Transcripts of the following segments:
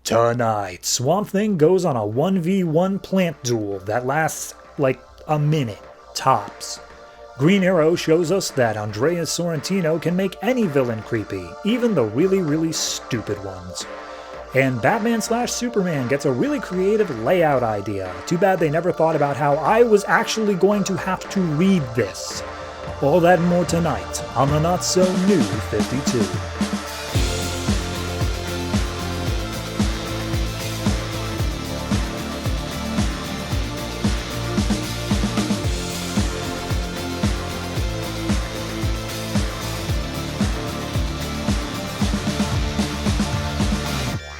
Tonight, Swamp Thing goes on a 1v1 plant duel that lasts like a minute, tops. Green Arrow shows us that Andrea Sorrentino can make any villain creepy, even the really stupid ones. And Batman/Superman gets a really creative layout idea. Too bad they never thought about how I was actually going to have to read this. All that and more tonight on the Not So New 52.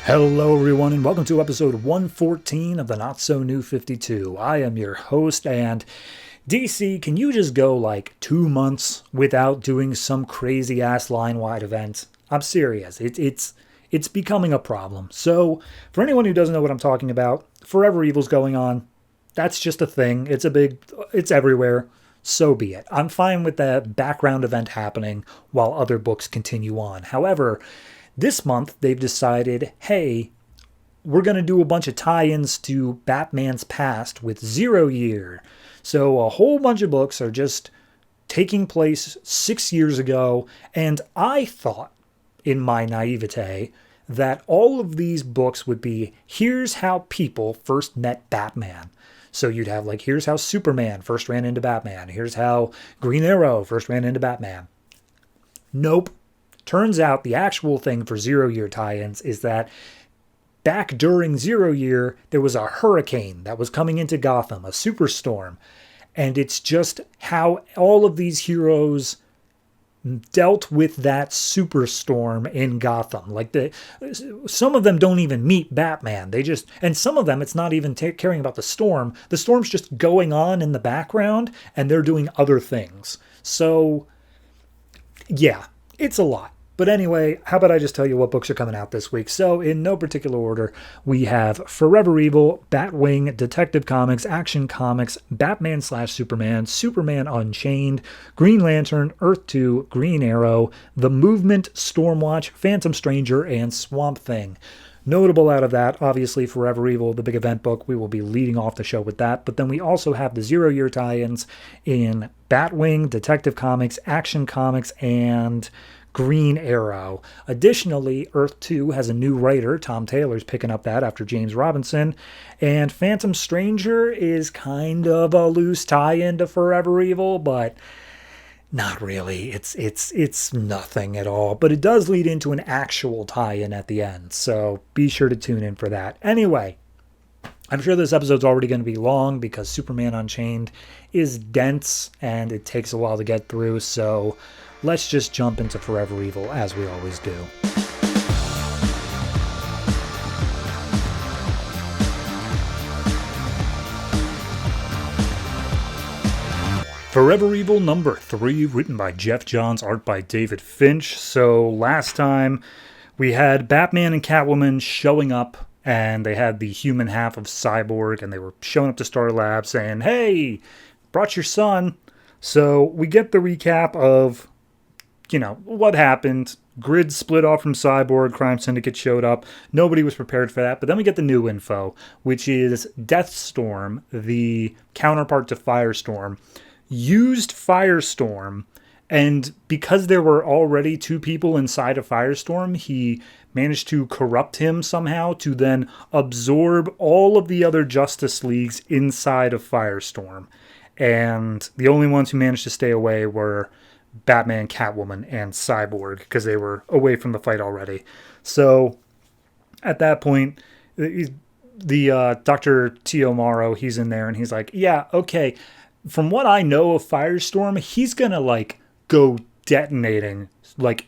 Hello everyone and welcome to episode 114 of the Not So New 52. I am your host, and DC, can you just go like 2 months without doing some crazy ass line-wide event? I'm serious, it's becoming a problem. So for anyone who doesn't know what I'm talking about, Forever Evil's going on. That's just a thing. It's everywhere. So be it. I'm fine with that background event happening while other books continue on. However, this month, they've decided, hey, we're going to do a bunch of tie-ins to Batman's past with 0 Year. So a whole bunch of books are just taking place 6 years ago, and I thought, in my naivete, that all of these books would be, here's how people first met Batman. So you'd have like, here's how Superman first ran into Batman. Here's how Green Arrow first ran into Batman. Nope. Turns out the actual thing for 0 Year tie-ins is that back during 0 Year, there was a hurricane that was coming into Gotham, a superstorm. And it's just how all of these heroes dealt with that superstorm in Gotham. Like some of them don't even meet Batman. And some of them, it's not even caring about the storm. The storm's just going on in the background and they're doing other things. So, yeah, it's a lot. But anyway, how about I just tell you what books are coming out this week? So, in no particular order, we have Forever Evil, Batwing, Detective Comics, Action Comics, Batman/Superman, Superman Unchained, Green Lantern, Earth 2, Green Arrow, The Movement, StormWatch, Phantom Stranger, and Swamp Thing. Notable out of that, obviously, Forever Evil, the big event book. We will be leading off the show with that. But then we also have the 0 Year tie-ins in Batwing, Detective Comics, Action Comics, and Green Arrow. Additionally, Earth 2 has a new writer. Tom Taylor's picking up that after James Robinson. And Phantom Stranger is kind of a loose tie-in to Forever Evil, but not really. It's nothing at all. But it does lead into an actual tie-in at the end, so be sure to tune in for that. Anyway, I'm sure this episode's already going to be long because Superman Unchained is dense and it takes a while to get through, so let's just jump into Forever Evil as we always do. Forever Evil number 3, written by Geoff Johns, art by David Finch. So last time we had Batman and Catwoman showing up, and they had the human half of Cyborg, and they were showing up to Star Labs saying, hey, brought your son. So we get the recap of what happened. Grid split off from Cyborg, Crime Syndicate showed up. Nobody was prepared for that. But then we get the new info, which is Deathstorm, the counterpart to Firestorm, used Firestorm, and because there were already 2 people inside of Firestorm, he managed to corrupt him somehow to then absorb all of the other Justice Leagues inside of Firestorm. And the only ones who managed to stay away were Batman, Catwoman, and Cyborg, because they were away from the fight already. So at that point, the Dr. Tio Morrow, he's in there and he's like, yeah, okay, from what I know of Firestorm, he's gonna go detonating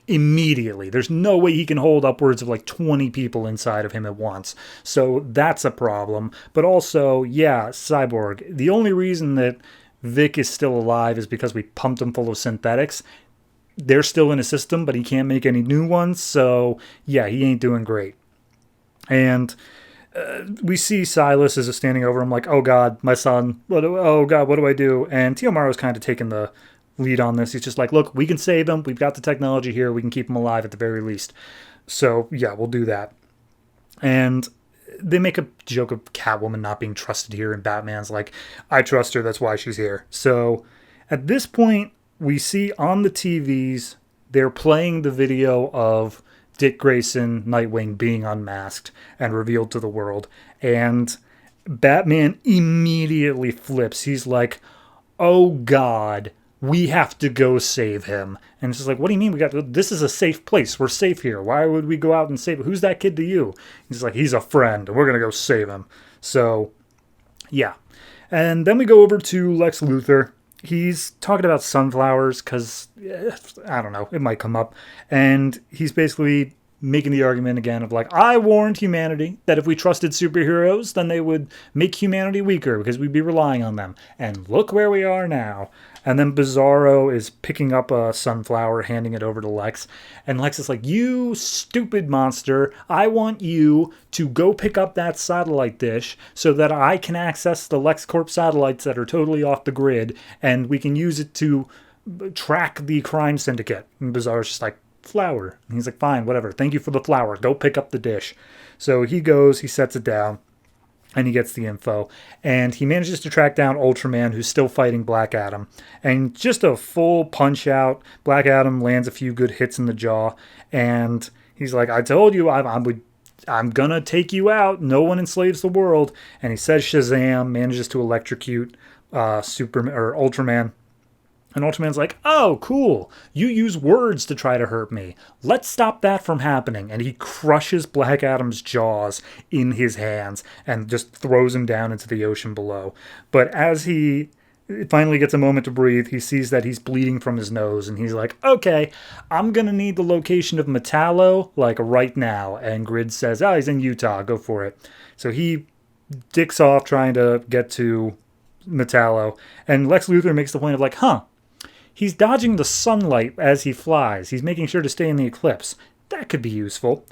immediately. There's no way he can hold upwards of 20 people inside of him at once. So that's a problem. But also, yeah, Cyborg, the only reason that Vic is still alive is because we pumped him full of synthetics. They're still in his system, but he can't make any new ones. So yeah, he ain't doing great. And we see Silas is standing over him like, oh God, my son. Oh God, what do I do? And Tio Morrow's kind of taking the lead on this. He's just like, look, we can save him. We've got the technology here. We can keep him alive at the very least. So yeah, we'll do that. And they make a joke of Catwoman not being trusted here, and Batman's like, I trust her, that's why she's here. So at this point, we see on the TVs, they're playing the video of Dick Grayson, Nightwing, being unmasked and revealed to the world. And Batman immediately flips. He's like, oh God, we have to go save him. And it's just like, what do you mean this is a safe place. We're safe here. Why would we go out and save him? Who's that kid to you? He's like, he's a friend, and we're going to go save him. So, yeah. And then we go over to Lex Luthor. He's talking about sunflowers because, I don't know, it might come up. And he's basically making the argument again of like, I warned humanity that if we trusted superheroes, then they would make humanity weaker because we'd be relying on them. And look where we are now. And then Bizarro is picking up a sunflower, handing it over to Lex. And Lex is like, you stupid monster, I want you to go pick up that satellite dish so that I can access the LexCorp satellites that are totally off the grid, and we can use it to track the crime syndicate. And Bizarro's just like, flower. And he's like, fine, whatever. Thank you for the flower. Go pick up the dish. So he goes, he sets it down, and he gets the info. And he manages to track down Ultraman, who's still fighting Black Adam. And just a full punch out. Black Adam lands a few good hits in the jaw. And he's like, I told you, I'm gonna take you out. No one enslaves the world. And he says Shazam, manages to electrocute Ultraman. And Ultraman's like, oh, cool. You use words to try to hurt me. Let's stop that from happening. And he crushes Black Adam's jaws in his hands and just throws him down into the ocean below. But as he finally gets a moment to breathe, he sees that he's bleeding from his nose. And he's like, okay, I'm going to need the location of Metallo, like right now. And Grid says, oh, he's in Utah. Go for it. So he dicks off trying to get to Metallo. And Lex Luthor makes the point of like, he's dodging the sunlight as he flies. He's making sure to stay in the eclipse. That could be useful.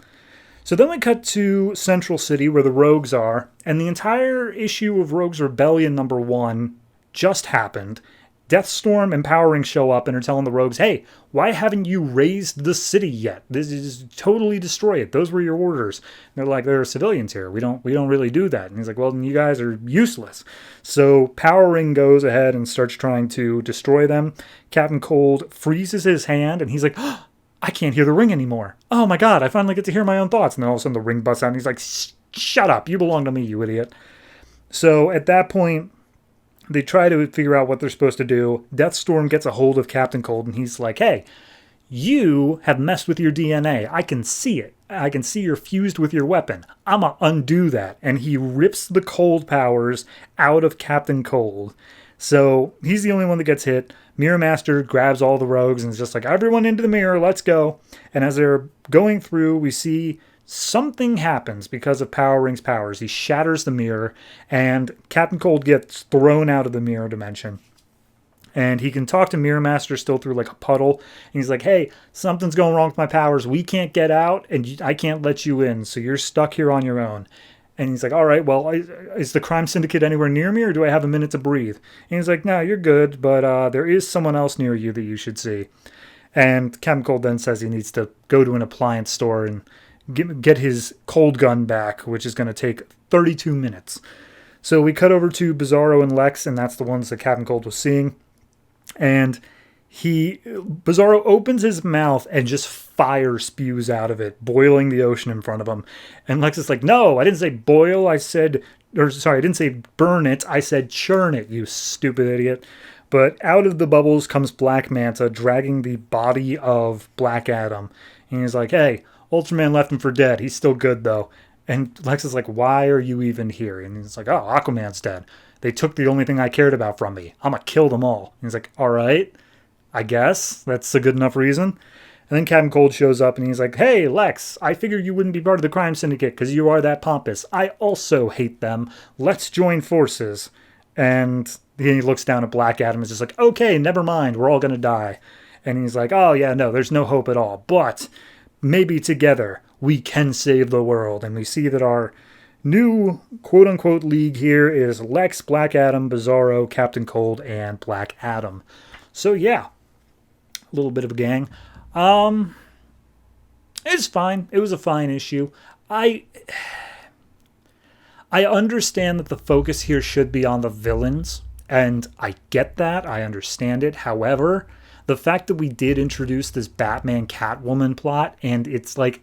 So then we cut to Central City where the Rogues are, and the entire issue of Rogues Rebellion #1 just happened. Deathstorm and Powering show up and are telling the Rogues, hey, why haven't you razed the city yet? This is totally destroy it. Those were your orders. And they're like, there are civilians here. We don't really do that. And he's like, well, then you guys are useless. So Powering goes ahead and starts trying to destroy them. Captain Cold freezes his hand and he's like, oh, I can't hear the ring anymore. Oh my God, I finally get to hear my own thoughts. And then all of a sudden the ring busts out and he's like, shut up. You belong to me, you idiot. So at that point, they try to figure out what they're supposed to do. Deathstorm gets a hold of Captain Cold, and he's like, hey, you have messed with your DNA. I can see it. I can see you're fused with your weapon. I'm going to undo that. And he rips the cold powers out of Captain Cold. So he's the only one that gets hit. Mirror Master grabs all the Rogues and is just like, everyone into the mirror, let's go. And as they're going through, we see something happens because of Powering's powers. He shatters the mirror, and Captain Cold gets thrown out of the mirror dimension. And he can talk to Mirror Master still through like a puddle. And he's like, hey, something's going wrong with my powers. We can't get out, and I can't let you in, so you're stuck here on your own. And he's like, all right, well, is the crime syndicate anywhere near me, or do I have a minute to breathe? And he's like, no, you're good, but there is someone else near you that you should see. And Captain Cold then says he needs to go to an appliance store and get his cold gun back, which is going to take 32 minutes. So we cut over to Bizarro and Lex, and that's the ones that Captain Cold was seeing. And Bizarro opens his mouth and just fire spews out of it, boiling the ocean in front of him. And Lex is like, no, I didn't say boil, I didn't say burn it, I said churn it, you stupid idiot. But out of the bubbles comes Black Manta, dragging the body of Black Adam. And he's like, hey, Ultraman left him for dead. He's still good, though. And Lex is like, why are you even here? And he's like, oh, Aquaman's dead. They took the only thing I cared about from me. I'm going to kill them all. And he's like, all right, I guess. That's a good enough reason. And then Captain Cold shows up and he's like, hey, Lex, I figured you wouldn't be part of the crime syndicate because you are that pompous. I also hate them. Let's join forces. And he looks down at Black Adam and is just like, okay, never mind. We're all going to die. And he's like, oh, yeah, no, there's no hope at all. But maybe together we can save the world. And we see that our new quote-unquote league here is Lex, Black Adam, Bizarro, Captain Cold, and Black Adam. So yeah, a little bit of a gang. It's fine. It was a fine issue. I understand that the focus here should be on the villains, and I get that. I understand it. However, the fact that we did introduce this Batman Catwoman plot, and it's like,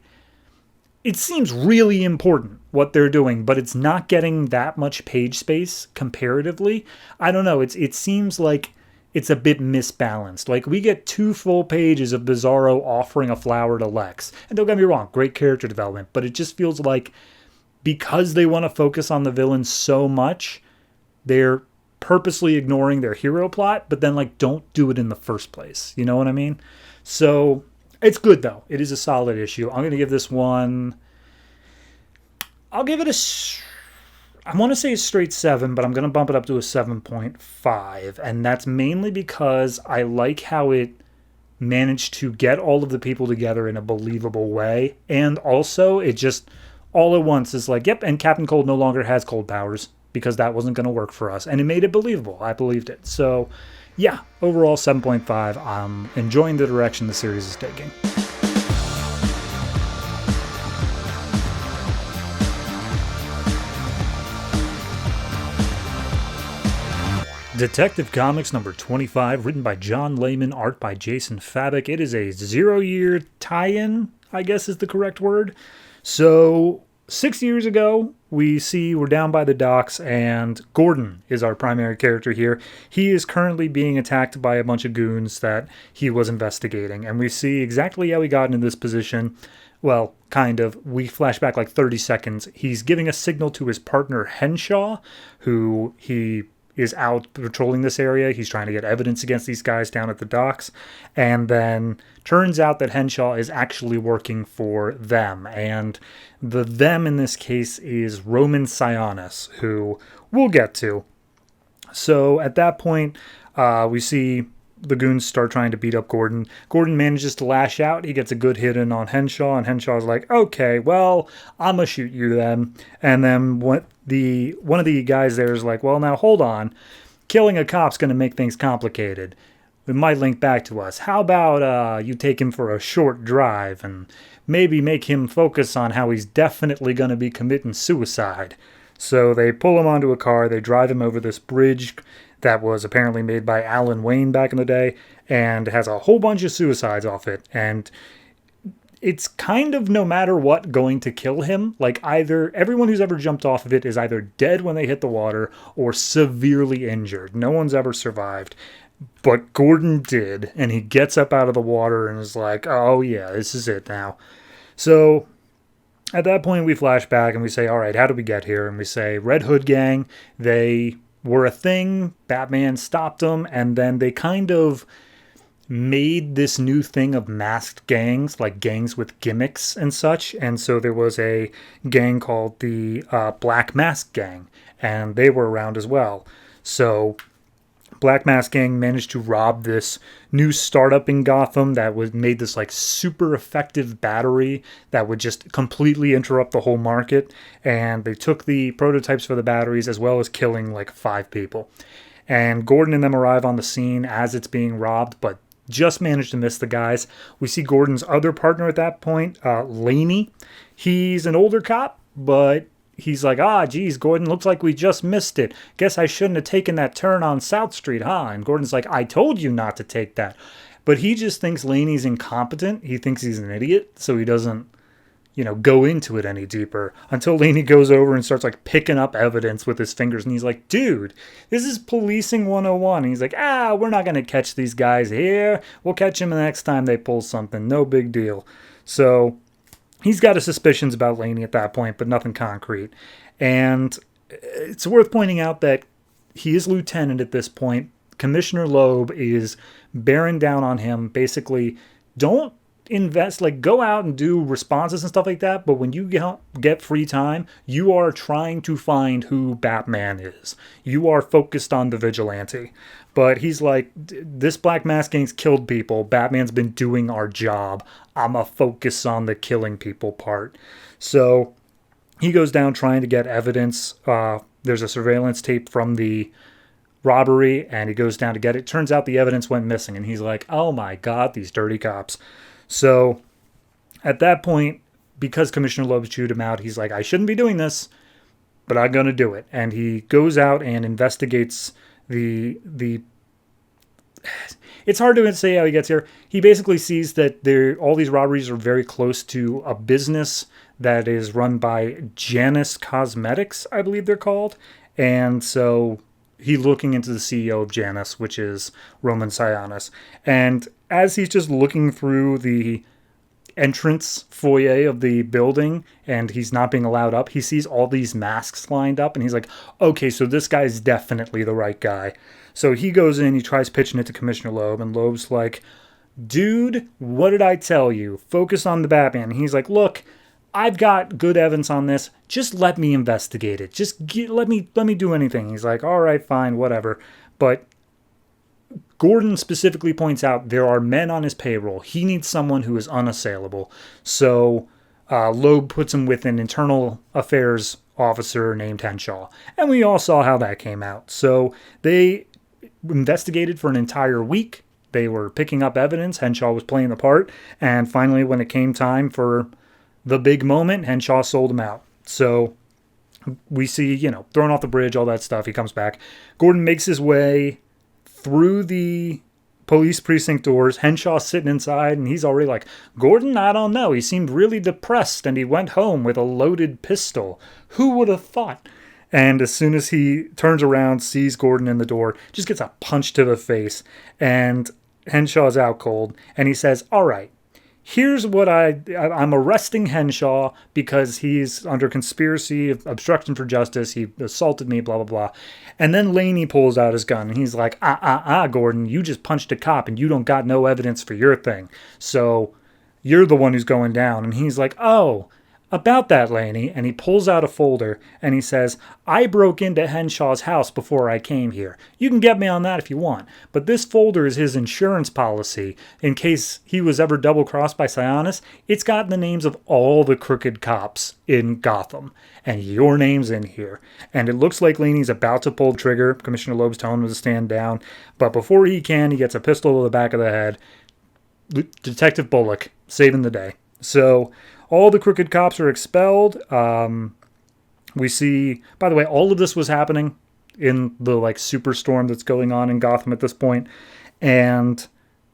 it seems really important what they're doing, but it's not getting that much page space comparatively. I don't know. It seems like it's a bit misbalanced. Like, we get 2 full pages of Bizarro offering a flower to Lex. And don't get me wrong, great character development, but it just feels like because they want to focus on the villains so much, they're purposely ignoring their hero plot, but then, like, don't do it in the first place. You know what I mean? So it's good, though. It is a solid issue. I'm going to give this one, I'll give it I want to say a straight 7, but I'm going to bump it up to a 7.5. And that's mainly because I like how it managed to get all of the people together in a believable way. And also, it just, all at once is like, yep, and Captain Cold no longer has cold powers, because that wasn't going to work for us. And it made it believable. I believed it. So, yeah, overall 7.5. I'm enjoying the direction the series is taking. Detective Comics number 25, written by John Layman, art by Jason Fabok. It is a 0-year tie-in, I guess is the correct word. So, 6 years ago, we're down by the docks, and Gordon is our primary character here. He is currently being attacked by a bunch of goons that he was investigating, and we see exactly how he got into this position. Well, kind of. We flash back like 30 seconds. He's giving a signal to his partner, Henshaw, who he is out patrolling this area. He's trying to get evidence against these guys down at the docks. And then turns out that Henshaw is actually working for them. And the them in this case is Roman Sionis, who we'll get to. So at that point, we see the goons start trying to beat up Gordon. Gordon manages to lash out. He gets a good hit in on Henshaw, and Henshaw's like, okay, well, I'm gonna shoot you then. And then one of the guys there is like, well, now hold on. Killing a cop's gonna make things complicated. It might link back to us. How about you take him for a short drive and maybe make him focus on how he's definitely gonna be committing suicide. So they pull him onto a car, they drive him over this bridge that was apparently made by Alan Wayne back in the day, and has a whole bunch of suicides off it. And it's kind of, no matter what, going to kill him. Like, either everyone who's ever jumped off of it is either dead when they hit the water or severely injured. No one's ever survived. But Gordon did, and he gets up out of the water and is like, oh yeah, this is it now. So at that point we flash back and we say, all right, how did we get here? And we say, Red Hood Gang, they were a thing, Batman stopped them, and then they kind of made this new thing of masked gangs, like gangs with gimmicks and such. And so there was a gang called the Black Mask Gang, and they were around as well. So Black Mask Gang managed to rob this new startup in Gotham that made this like super effective battery that would just completely interrupt the whole market. And they took the prototypes for the batteries as well as killing like 5 people. And Gordon and them arrive on the scene as it's being robbed, but just managed to miss the guys. We see Gordon's other partner at that point, Laney. He's an older cop, but he's like, geez, Gordon, looks like we just missed it. Guess I shouldn't have taken that turn on South Street, huh? And Gordon's like, I told you not to take that. But he just thinks Laney's incompetent. He thinks he's an idiot, so he doesn't, go into it any deeper until Laney goes over and starts like picking up evidence with his fingers. And he's like, dude, this is policing 101. And he's like, we're not going to catch these guys here. We'll catch them the next time they pull something. No big deal. So he's got his suspicions about Laney at that point, but nothing concrete. And it's worth pointing out that he is lieutenant at this point. Commissioner Loeb is bearing down on him. Basically, don't invest, go out and do responses and stuff like that, but when you get free time, you are trying to find who Batman is. You are focused on the vigilante. But he's like, this Black Mask Gang's killed people. Batman's been doing our job. I'ma focus on the killing people part. So he goes down trying to get evidence. There's a surveillance tape from the robbery, and he goes down to get it. Turns out the evidence went missing, and he's like, oh my god, these dirty cops. So at that point, because Commissioner Loeb chewed him out, he's like, I shouldn't be doing this. but I'm going to do it. And he goes out and investigates the it's hard to say how he gets here. He basically sees that all these robberies are very close to a business that is run by Janus Cosmetics, I believe they're called. And so he's looking into the CEO of Janus, which is Roman Sionis. And as he's just looking through the entrance foyer of the building and he's not being allowed up, he sees all these masks lined up and he's like, okay, so this guy's definitely the right guy. So he goes in, he tries pitching it to Commissioner Loeb, and Loeb's like, dude, what did I tell you? Focus on the Batman. And he's like, look, I've got good evidence on this. Just let me investigate it. Let me do anything. He's like, all right, fine, whatever. But Gordon specifically points out there are men on his payroll. He needs someone who is unassailable. So Loeb puts him with an internal affairs officer named Henshaw. And we all saw how that came out. So they investigated for an entire week. They were picking up evidence. Henshaw was playing the part. And finally, when it came time for the big moment, Henshaw sold him out. So we see, thrown off the bridge, all that stuff. He comes back. Gordon makes his way through the police precinct doors. Henshaw's sitting inside, and he's already like, Gordon, I don't know. He seemed really depressed, and he went home with a loaded pistol. Who would have thought? And as soon as he turns around, sees Gordon in the door, just gets a punch to the face, and Henshaw's out cold, and he says, all right, here's what I'm arresting Henshaw because he's under conspiracy of obstruction for justice. He assaulted me, blah, blah, blah. And then Laney pulls out his gun and he's like, Gordon, you just punched a cop and you don't got no evidence for your thing. So you're the one who's going down. And he's like, oh, about that, Laney. And he pulls out a folder and he says, I broke into Henshaw's house before I came here. You can get me on that if you want. But this folder is his insurance policy in case he was ever double-crossed by Sionis. It's got the names of all the crooked cops in Gotham. And your name's in here. And it looks like Laney's about to pull the trigger. Commissioner Loeb's telling him to stand down. But before he can, he gets a pistol to the back of the head. Detective Bullock saving the day. So all the crooked cops are expelled. We see, by the way, all of this was happening in the superstorm that's going on in Gotham at this point. And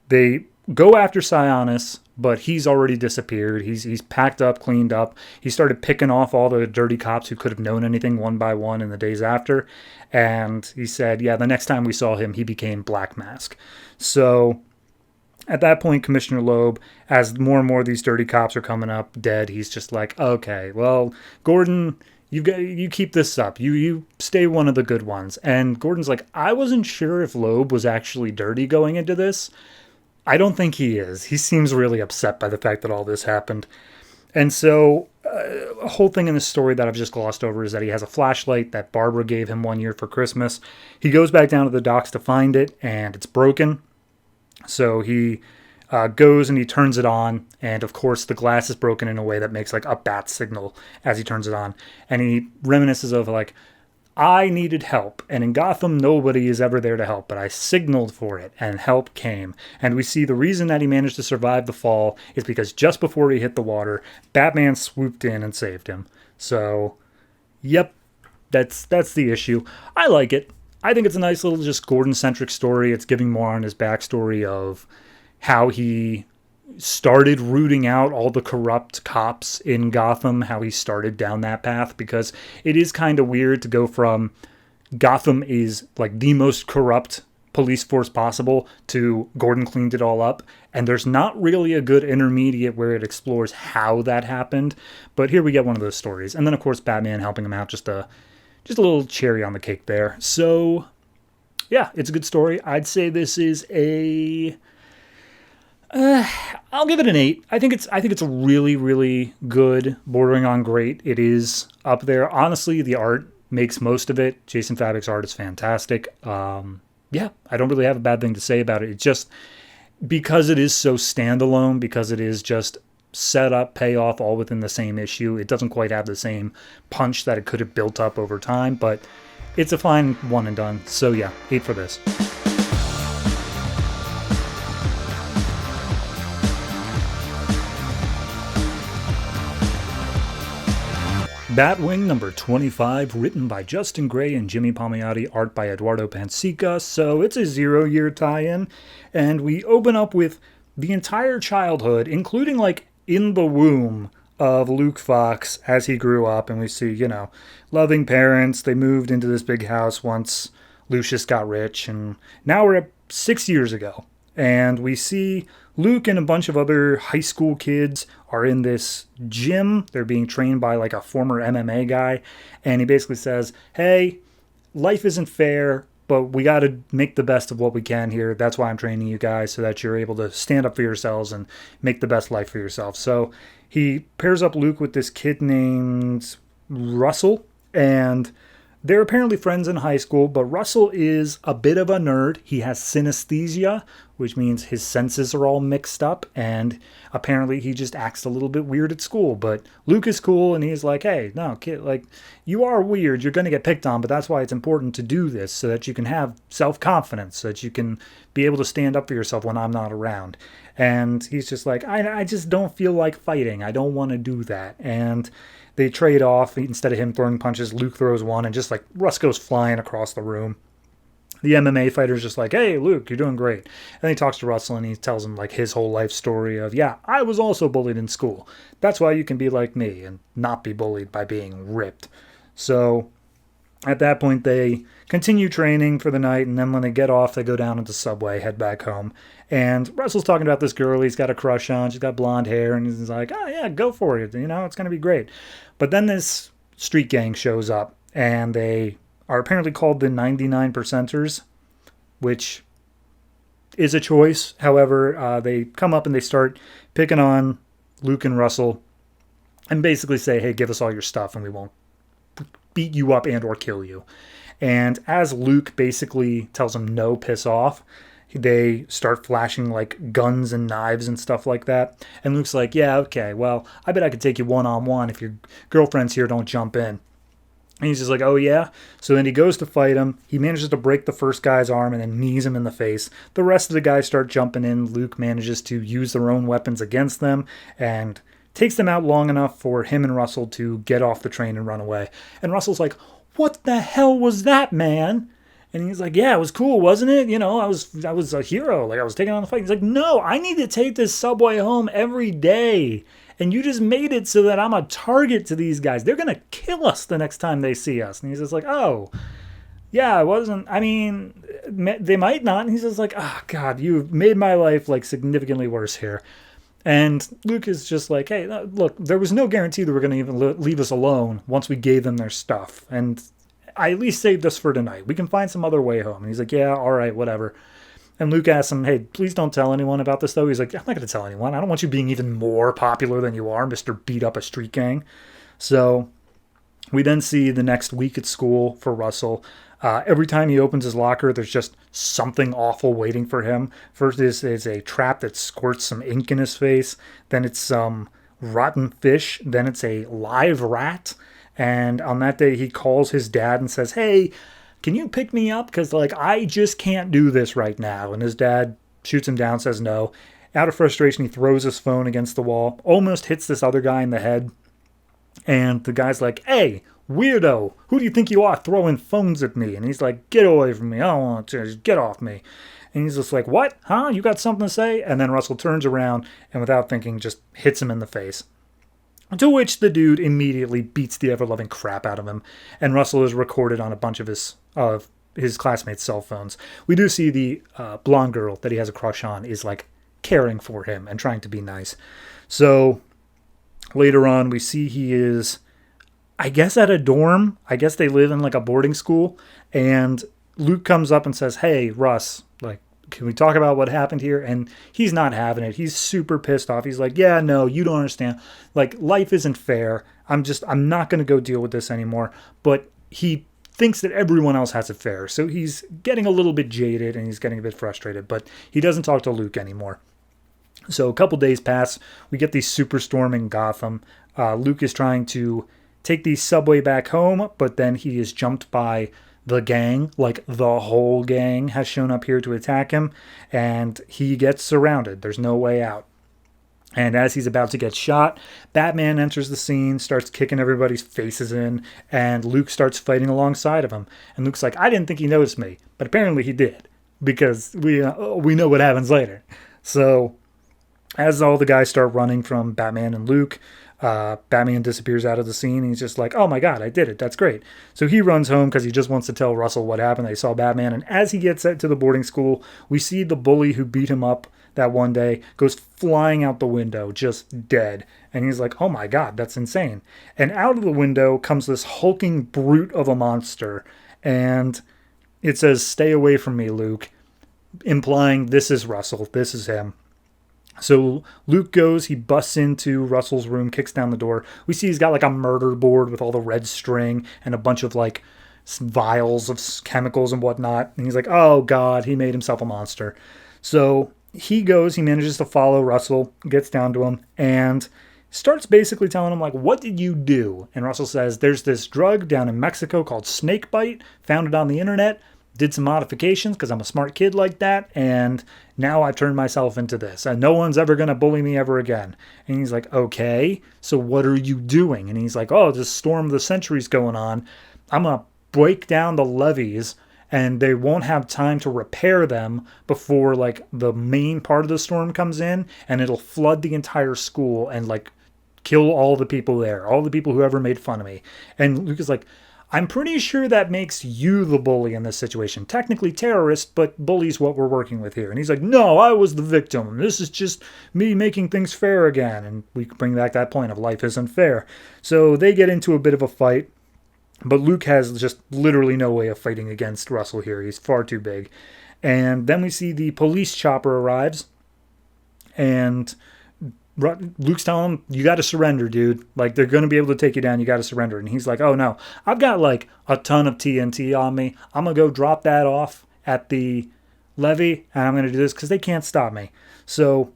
they go after Sionis, but he's already disappeared. He's packed up, cleaned up. He started picking off all the dirty cops who could have known anything one by one in the days after. And he said, yeah, the next time we saw him, he became Black Mask. So at that point, Commissioner Loeb, as more and more of these dirty cops are coming up dead, he's just like, okay, well, Gordon, you keep this up. You stay one of the good ones. And Gordon's like, I wasn't sure if Loeb was actually dirty going into this. I don't think he is. He seems really upset by the fact that all this happened. And so a whole thing in this story that I've just glossed over is that he has a flashlight that Barbara gave him one year for Christmas. He goes back down to the docks to find it, and it's broken. So he goes and he turns it on, and of course the glass is broken in a way that makes a bat signal as he turns it on. And he reminisces of I needed help, and in Gotham nobody is ever there to help, but I signaled for it, and help came. And we see the reason that he managed to survive the fall is because just before he hit the water, Batman swooped in and saved him. So, yep, that's the issue. I like it. I think it's a nice little just Gordon-centric story. It's giving more on his backstory of how he started rooting out all the corrupt cops in Gotham, how he started down that path, because it is kind of weird to go from Gotham is the most corrupt police force possible to Gordon cleaned it all up, and there's not really a good intermediate where it explores how that happened. But here we get one of those stories, and then of course Batman helping him out, just a little cherry on the cake there. So yeah, it's a good story. I'd say this is I'll give it an 8. I think it's a really, really good, bordering on great. It is up there. Honestly, the art makes most of it. Jason Fabok's art is fantastic. Yeah, I don't really have a bad thing to say about it. It's just because it is so standalone, because it is just set up, payoff, all within the same issue. It doesn't quite have the same punch that it could have built up over time, but it's a fine one and done. So yeah, 8 for this. Batwing number 25, written by Justin Gray and Jimmy Palmiotti, art by Eduardo Pansica. So it's a 0-year tie-in, and we open up with the entire childhood, including like in the womb of Luke Fox as he grew up, and we see, loving parents. They moved into this big house once Lucius got rich, and now we're at 6 years ago, and we see Luke and a bunch of other high school kids are in this gym. They're being trained by like a former MMA guy. And he basically says, hey, life isn't fair, but we got to make the best of what we can here. That's why I'm training you guys, so that you're able to stand up for yourselves and make the best life for yourself. So he pairs up Luke with this kid named Russell, and they're apparently friends in high school, but Russell is a bit of a nerd. He has synesthesia, which means his senses are all mixed up, and apparently he just acts a little bit weird at school. But Luke is cool, and he's like, hey, no, kid, like, you are weird. You're going to get picked on, but that's why it's important to do this, so that you can have self-confidence, so that you can be able to stand up for yourself when I'm not around. And he's just like, I just don't feel like fighting. I don't want to do that. And they trade off. Instead of him throwing punches, Luke throws one, and just like Russ goes flying across the room. The MMA fighter's just like, hey, Luke, you're doing great. And he talks to Russell, and he tells him like his whole life story of, yeah, I was also bullied in school. That's why you can be like me and not be bullied by being ripped. So at that point, they continue training for the night, and then when they get off, they go down into Subway, head back home. And Russell's talking about this girl he's got a crush on. She's got blonde hair, and he's like, oh, yeah, go for it. It's going to be great. But then this street gang shows up, and they are apparently called the 99 percenters, which is a choice. However, they come up and they start picking on Luke and Russell and basically say, hey, give us all your stuff and we won't beat you up and or kill you. And as Luke basically tells them no, piss off, they start flashing like guns and knives and stuff like that. And Luke's like, yeah, okay, well, I bet I could take you one-on-one if your girlfriend's here, don't jump in. And he's just like, oh, yeah? So then he goes to fight him. He manages to break the first guy's arm and then knees him in the face. The rest of the guys start jumping in. Luke manages to use their own weapons against them and takes them out long enough for him and Russell to get off the train and run away. And Russell's like, what the hell was that, man? And he's like, yeah, it was cool, wasn't it? I was a hero. Like, I was taking on the fight. He's like, no, I need to take this subway home every day. And you just made it so that I'm a target to these guys. They're going to kill us the next time they see us. And he's just like, oh, yeah, I wasn't. I mean, they might not. And he's just like, oh, God, you've made my life like significantly worse here. And Luke is just like, hey, look, there was no guarantee they were going to even leave us alone once we gave them their stuff. And I at least saved us for tonight. We can find some other way home. And he's like, yeah, all right, whatever. And Luke asks him, hey, please don't tell anyone about this, though. He's like, I'm not going to tell anyone. I don't want you being even more popular than you are, Mr. Beat Up a Street Gang. So we then see the next week at school for Russell. Every time he opens his locker, there's just something awful waiting for him. First is a trap that squirts some ink in his face. Then it's some rotten fish. Then it's a live rat. And on that day, he calls his dad and says, hey, can you pick me up? Because, I just can't do this right now. And his dad shoots him down, says no. Out of frustration, he throws his phone against the wall, almost hits this other guy in the head. And the guy's like, hey, weirdo, who do you think you are throwing phones at me? And he's like, get away from me. I don't want to. Just get off me. And he's just like, what? Huh? You got something to say? And then Russell turns around and without thinking just hits him in the face. To which the dude immediately beats the ever-loving crap out of him, and Russell is recorded on a bunch of his classmates' cell phones. We do see the blonde girl that he has a crush on is caring for him and trying to be nice. So later on, we see he is, I guess, at a dorm. I guess they live in a boarding school, and Luke comes up and says, "Hey, Russ, can we talk about what happened here?" And he's not having it. He's super pissed off. He's like, yeah, no, you don't understand. Life isn't fair. I'm not going to go deal with this anymore. But he thinks that everyone else has it fair. So he's getting a little bit jaded and he's getting a bit frustrated. But he doesn't talk to Luke anymore. So a couple days pass. We get the superstorm in Gotham. Luke is trying to take the subway back home, but then he is jumped by the gang, the whole gang has shown up here to attack him, and he gets surrounded. There's no way out. And as he's about to get shot, Batman enters the scene, starts kicking everybody's faces in, and Luke starts fighting alongside of him. And Luke's like, I didn't think he noticed me, but apparently he did, because we know what happens later. So as all the guys start running from Batman and Luke, Batman disappears out of the scene. And he's just like, oh my God, I did it. That's great. So he runs home because he just wants to tell Russell what happened. They saw Batman. And as he gets to the boarding school, we see the bully who beat him up that one day goes flying out the window, just dead. And he's like, oh my God, that's insane. And out of the window comes this hulking brute of a monster. And it says, stay away from me, Luke, implying this is Russell. This is him. So Luke goes, he busts into Russell's room, kicks down the door. We see he's got like a murder board with all the red string and a bunch of like vials of chemicals and whatnot. And he's like, oh God, he made himself a monster. So he goes, he manages to follow Russell, gets down to him, and starts basically telling him, like, what did you do? And Russell says, there's this drug down in Mexico called snakebite, found it on the internet, did some modifications because I'm a smart kid like that, and now I've turned myself into this, and no one's ever going to bully me ever again. And he's like, okay, so what are you doing? And he's like, oh, this storm of the century's going on. I'm going to break down the levees, and they won't have time to repair them before, like, the main part of the storm comes in, and it'll flood the entire school and, like, kill all the people there, all the people who ever made fun of me. And Luke is like, I'm pretty sure that makes you the bully in this situation. Technically terrorist, but bully's what we're working with here. And he's like, no, I was the victim. This is just me making things fair again. And we bring back that point of life isn't fair. So they get into a bit of a fight. But Luke has just literally no way of fighting against Russell here. He's far too big. And then we see the police chopper arrives. And Luke's telling him, you got to surrender, dude. Like, they're going to be able to take you down. You got to surrender. And he's like, oh, no. I've got, like, a ton of TNT on me. I'm going to go drop that off at the levee. And I'm going to do this because they can't stop me. So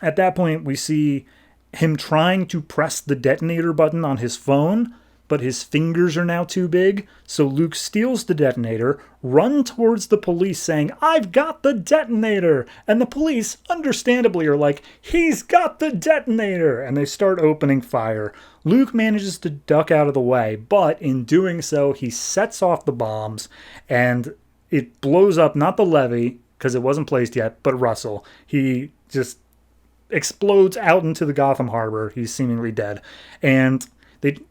at that point, we see him trying to press the detonator button on his phone, but his fingers are now too big. So Luke steals the detonator, runs towards the police saying, I've got the detonator. And the police, understandably, are like, he's got the detonator. And they start opening fire. Luke manages to duck out of the way, but in doing so, he sets off the bombs and it blows up, not the levee, because it wasn't placed yet, but Russell. He just explodes out into the Gotham Harbor. He's seemingly dead. And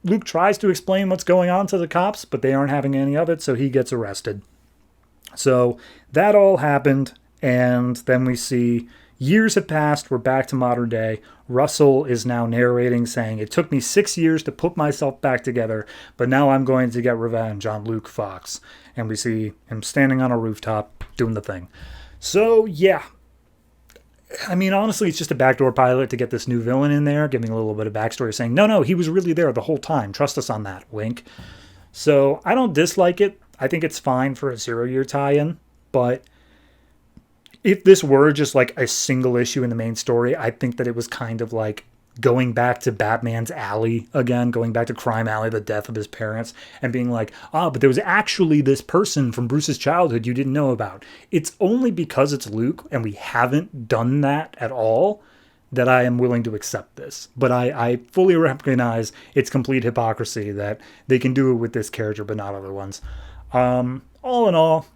Luke tries to explain what's going on to the cops, but they aren't having any of it, so he gets arrested. So that all happened, and then we see years have passed. We're back to modern day. Russell is now narrating, saying, it took me 6 years to put myself back together, but now I'm going to get revenge on Luke Fox. And we see him standing on a rooftop doing the thing. So, yeah. I mean, honestly, it's just a backdoor pilot to get this new villain in there, giving a little bit of backstory, saying, no, he was really there the whole time. Trust us on that. Wink. So I don't dislike it. I think it's fine for a 0-year tie-in. But if this were just like a single issue in the main story, I think that it was kind of like going back to Batman's alley again, going back to Crime Alley, the death of his parents, and being like, but there was actually this person from Bruce's childhood you didn't know about. It's only because it's Luke and we haven't done that at all that I am willing to accept this. But I fully recognize its complete hypocrisy that they can do it with this character but not other ones. All in all,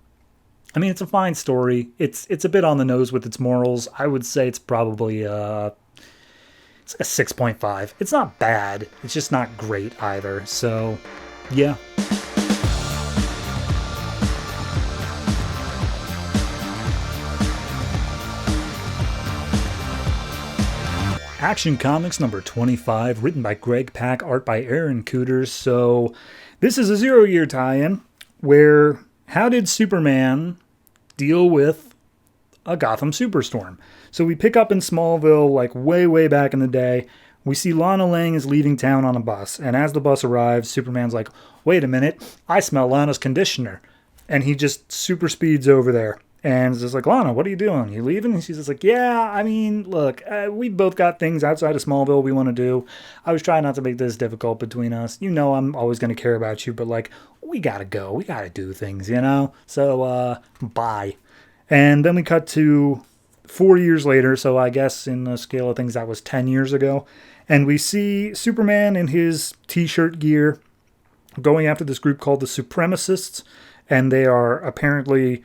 I mean, it's a fine story. It's a bit on the nose with its morals. I would say it's probably it's a 6.5. It's not bad. It's just not great either. So, yeah. Action Comics number 25, written by Greg Pak, art by Aaron Kuder. So, this is a 0-year tie-in where how did Superman deal with a Gotham Superstorm? So we pick up in Smallville, like way back in the day. We see Lana Lang is leaving town on a bus. And as the bus arrives, Superman's like, wait a minute, I smell Lana's conditioner. And he just super speeds over there. And is just like, Lana, what are you doing? You leaving? And she's just like, yeah, I mean, look, we both got things outside of Smallville we want to do. I was trying not to make this difficult between us. You know I'm always going to care about you, but like, we got to go. We got to do things, you know? So, bye. And then we cut to 4 years later, so I guess in the scale of things that was 10 years ago. And we see Superman in his t-shirt gear going after this group called the Supremacists, and they are apparently,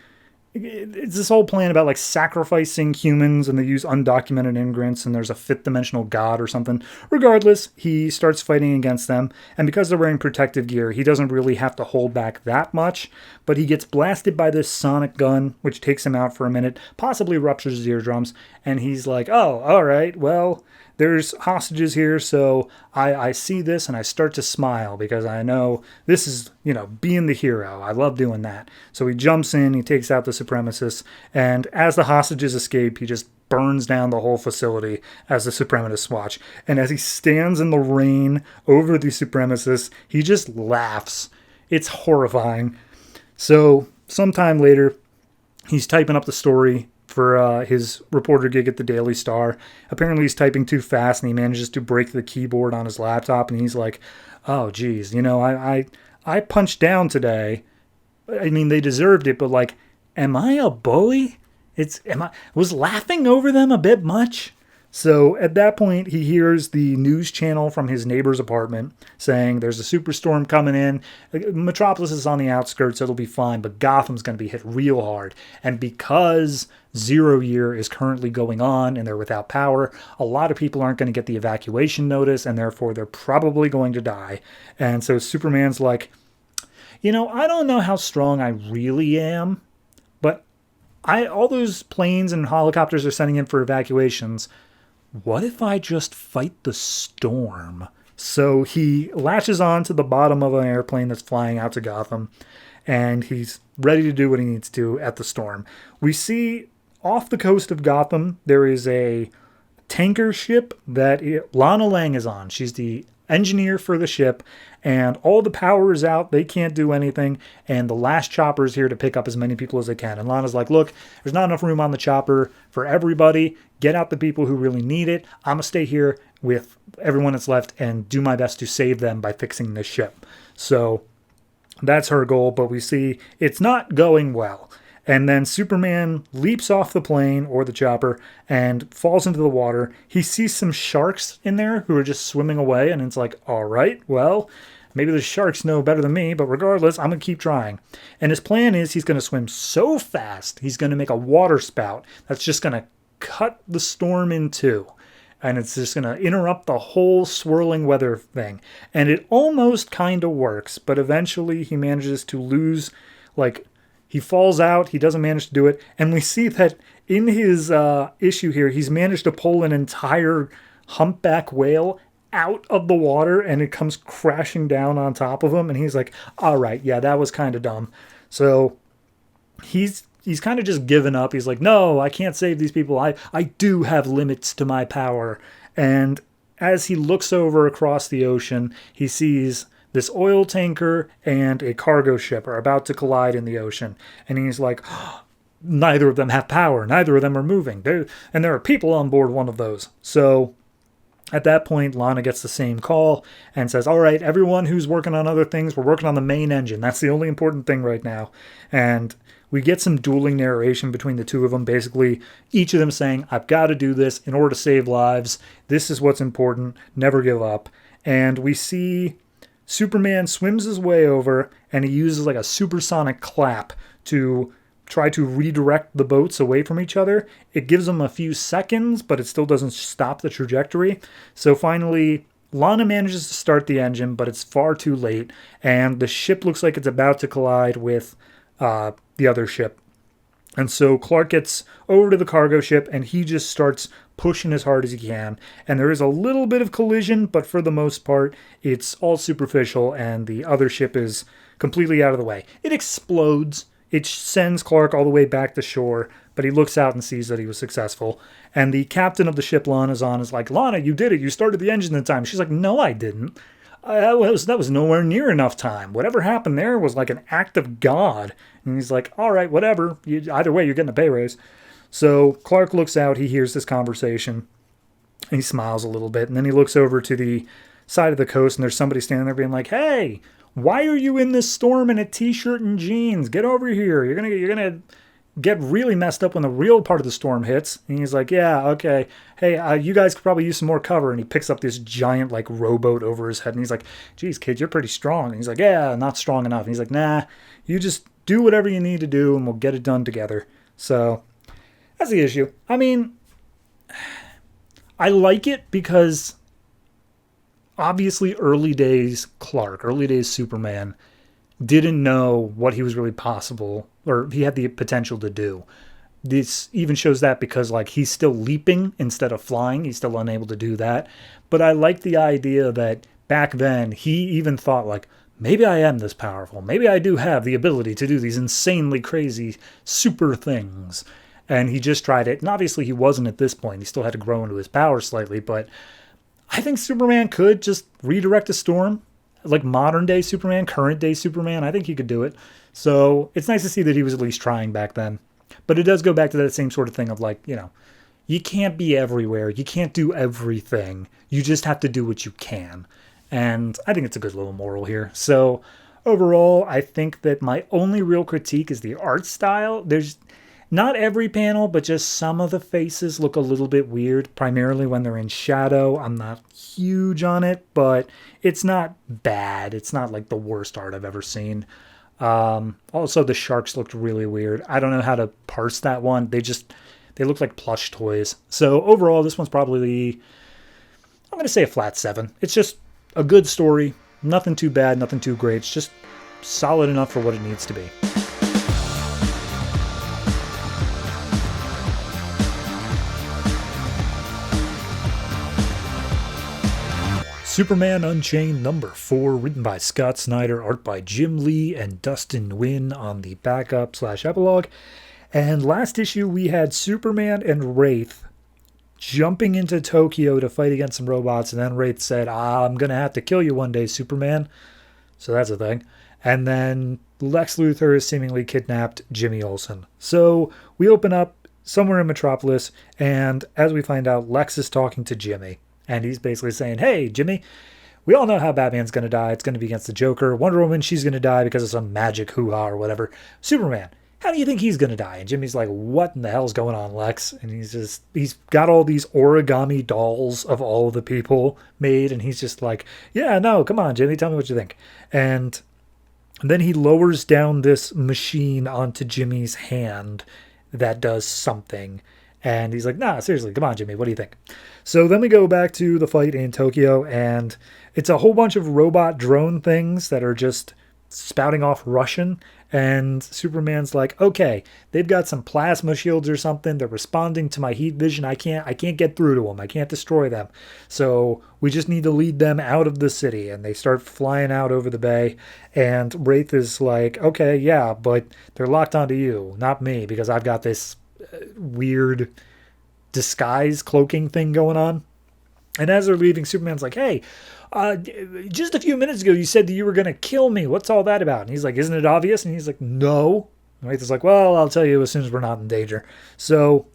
it's this whole plan about like sacrificing humans, and they use undocumented immigrants, and there's a fifth dimensional god or something. Regardless, he starts fighting against them, and because they're wearing protective gear, he doesn't really have to hold back that much, but he gets blasted by this sonic gun, which takes him out for a minute, possibly ruptures his eardrums, and he's like, oh, all right, well, there's hostages here, so I see this and I start to smile because I know this is, being the hero. I love doing that. So he jumps in, he takes out the supremacists, and as the hostages escape, he just burns down the whole facility as the supremacists watch. And as he stands in the rain over the supremacists, he just laughs. It's horrifying. So sometime later, he's typing up the story for his reporter gig at the Daily Star. Apparently he's typing too fast and he manages to break the keyboard on his laptop, and he's like, oh geez, I punched down today. I mean, they deserved it, but like, am I a bully? Was laughing over them a bit much? So at that point, he hears the news channel from his neighbor's apartment saying there's a superstorm coming in. Metropolis is on the outskirts, so it'll be fine, but Gotham's going to be hit real hard. And because 0 year is currently going on and they're without power, a lot of people aren't going to get the evacuation notice, and therefore they're probably going to die. And so Superman's like, I don't know how strong I really am, but all those planes and helicopters are sending in for evacuations. What if I just fight the storm? So he latches on to the bottom of an airplane that's flying out to Gotham, and he's ready to do what he needs to at the storm. We see off the coast of Gotham, there is a tanker ship that Lana Lang is on. She's the engineer for the ship, and all the power is out. They can't do anything, and the last chopper is here to pick up as many people as they can. And Lana's like, look, there's not enough room on the chopper for everybody. Get out the people who really need it. I'm going to stay here with everyone that's left and do my best to save them by fixing this ship. So that's her goal, but we see it's not going well. And then Superman leaps off the plane or the chopper and falls into the water. He sees some sharks in there who are just swimming away, and it's like, all right, well, maybe the sharks know better than me, but regardless, I'm going to keep trying. And his plan is he's going to swim so fast, he's going to make a water spout that's just going to cut the storm in two. And it's just going to interrupt the whole swirling weather thing. And it almost kind of works, but eventually he manages to lose, he falls out, he doesn't manage to do it, and we see that in his issue here, he's managed to pull an entire humpback whale out of the water, and it comes crashing down on top of him, and he's like, all right, yeah, that was kind of dumb. So he's kind of just given up. He's like, no, I can't save these people. I do have limits to my power. And as he looks over across the ocean, he sees this oil tanker and a cargo ship are about to collide in the ocean. And he's like, oh, neither of them have power. Neither of them are moving. And there are people on board one of those. So at that point, Lana gets the same call and says, all right, everyone who's working on other things, we're working on the main engine. That's the only important thing right now. And we get some dueling narration between the two of them, basically each of them saying, I've got to do this in order to save lives. This is what's important. Never give up. And we see Superman swims his way over, and he uses like a supersonic clap to try to redirect the boats away from each other. It gives them a few seconds, but it still doesn't stop the trajectory. So finally, Lana manages to start the engine, but it's far too late, and the ship looks like it's about to collide with the other ship. And so Clark gets over to the cargo ship, and he just starts pushing as hard as he can. And there is a little bit of collision, but for the most part, it's all superficial, and the other ship is completely out of the way. It explodes. It sends Clark all the way back to shore, but he looks out and sees that he was successful. And the captain of the ship Lana's on is like, Lana, you did it. You started the engine in time. She's like, no, I didn't. That was nowhere near enough time. Whatever happened there was like an act of God. And he's like, all right, whatever. Either way, you're getting a pay raise. So Clark looks out. He hears this conversation. He smiles a little bit. And then he looks over to the side of the coast, and there's somebody standing there being like, hey, why are you in this storm in a t-shirt and jeans? Get over here. You're gonna get really messed up when the real part of the storm hits. And he's like, yeah, okay. Hey, you guys could probably use some more cover. And he picks up this giant, like, rowboat over his head. And he's like, geez, kid, you're pretty strong. And he's like, yeah, not strong enough. And he's like, nah, you just do whatever you need to do and we'll get it done together. So that's the issue. I mean, I like it because obviously early days Clark, early days Superman didn't know what he was really possible, or he had the potential to do. This even shows that because, like, he's still leaping instead of flying. He's still unable to do that. But I like the idea that back then he even thought, like, maybe I am this powerful. Maybe I do have the ability to do these insanely crazy super things. And he just tried it. And obviously he wasn't at this point. He still had to grow into his power slightly. But I think Superman could just redirect a storm. Like modern day Superman, current day Superman, I think he could do it. So it's nice to see that he was at least trying back then. But it does go back to that same sort of thing of, like, you know, you can't be everywhere. You can't do everything. You just have to do what you can. And I think it's a good little moral here. So overall, I think that my only real critique is the art style. There's not every panel, but just some of the faces look a little bit weird, primarily when they're in shadow. I'm not huge on it, but it's not bad. It's not like the worst art I've ever seen. Also, the sharks looked really weird. I don't know how to parse that one. They look like plush toys. So overall, this one's probably, I'm going to say a flat 7. It's just a good story. Nothing too bad, nothing too great. It's just solid enough for what it needs to be. Superman Unchained number 4, written by Scott Snyder, art by Jim Lee and Dustin Nguyen on the backup/epilogue. And last issue we had Superman and Wraith jumping into Tokyo to fight against some robots, and then Wraith said, I'm going to have to kill you one day, Superman. So that's a thing. And then Lex Luthor has seemingly kidnapped Jimmy Olsen. So we open up somewhere in Metropolis, and as we find out, Lex is talking to Jimmy. And he's basically saying, hey, Jimmy, we all know how Batman's going to die. It's going to be against the Joker. Wonder Woman, she's going to die because of some magic hoo-ha or whatever. Superman, how do you think he's going to die? And Jimmy's like, what in the hell's going on, Lex? And he's got all these origami dolls of all of the people made. And he's just like, yeah, no, come on, Jimmy, tell me what you think. And then he lowers down this machine onto Jimmy's hand that does something. And he's like, nah, seriously, come on, Jimmy, what do you think? So then we go back to the fight in Tokyo, and it's a whole bunch of robot drone things that are just spouting off Russian. And Superman's like, okay, they've got some plasma shields or something. They're responding to my heat vision. I can't get through to them. I can't destroy them. So we just need to lead them out of the city. And they start flying out over the bay. And Wraith is like, okay, yeah, but they're locked onto you, not me, because I've got this weird disguise cloaking thing going on. And as they're leaving, Superman's like, hey, just a few minutes ago you said that you were going to kill me. What's all that about? And he's like, isn't it obvious? And he's like, no. And Wraith is like, well, I'll tell you as soon as we're not in danger. So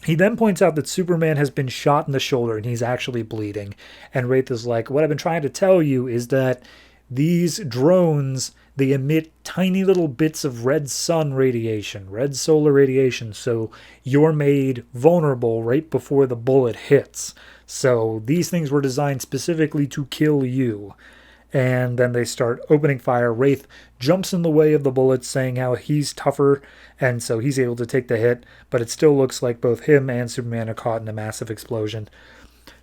he then points out that Superman has been shot in the shoulder and he's actually bleeding. And Wraith is like, what I've been trying to tell you is that these drones, they emit tiny little bits of red sun radiation, red solar radiation, so you're made vulnerable right before the bullet hits. So these things were designed specifically to kill you. And then they start opening fire. Wraith jumps in the way of the bullets, saying how he's tougher, and so he's able to take the hit, but it still looks like both him and Superman are caught in a massive explosion.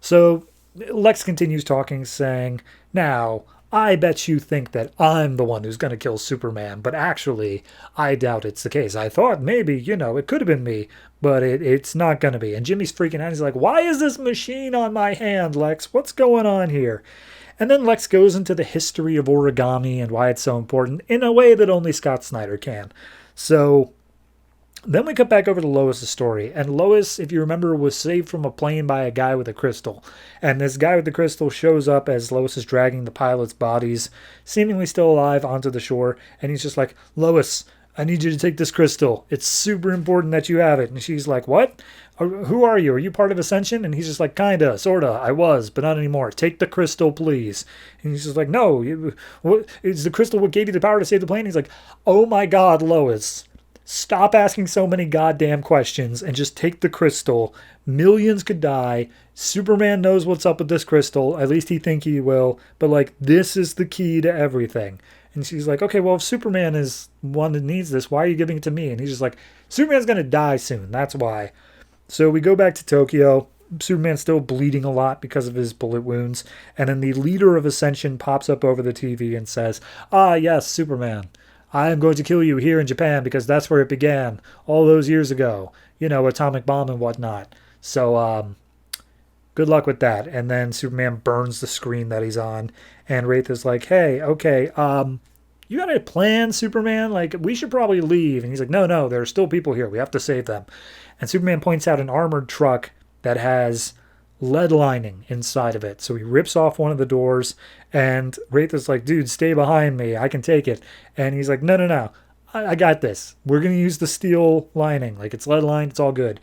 So Lex continues talking, saying, now, I bet you think that I'm the one who's going to kill Superman, but actually, I doubt it's the case. I thought maybe, it could have been me, but it's not going to be. And Jimmy's freaking out. He's like, why is this machine on my hand, Lex? What's going on here? And then Lex goes into the history of origami and why it's so important in a way that only Scott Snyder can. So then we cut back over to Lois' story. And Lois, if you remember, was saved from a plane by a guy with a crystal. And this guy with the crystal shows up as Lois is dragging the pilots' bodies, seemingly still alive, onto the shore. And he's just like, Lois, I need you to take this crystal. It's super important that you have it. And she's like, what? Who are you? Are you part of Ascension? And he's just like, kinda, sorta, I was, but not anymore. Take the crystal, please. And he's just like, no, is the crystal what gave you the power to save the plane? He's like, oh my God, Lois. stop asking so many goddamn questions and just take the crystal. Millions could die. Superman knows what's up with this crystal. At least he think he will. But like, this is the key to everything. And she's like, okay, well, if Superman is one that needs this, why are you giving it to me? And he's just like, Superman's going to die soon. That's why. So we go back to Tokyo. Superman's still bleeding a lot because of his bullet wounds. And then the leader of Ascension pops up over the TV and says, ah, yes, Superman. I am going to kill you here in Japan because that's where it began all those years ago. You know, atomic bomb and whatnot. So, good luck with that. And then Superman burns the screen that he's on. And Wraith is like, hey, okay, you got a plan, Superman? Like, we should probably leave. And he's like, no, there are still people here. We have to save them. And Superman points out an armored truck that has lead lining inside of it. So he rips off one of the doors, and Wraith is like, dude, stay behind me. I can take it. And he's like, no. I got this. We're going to use the steel lining. Like, it's lead lined. It's all good.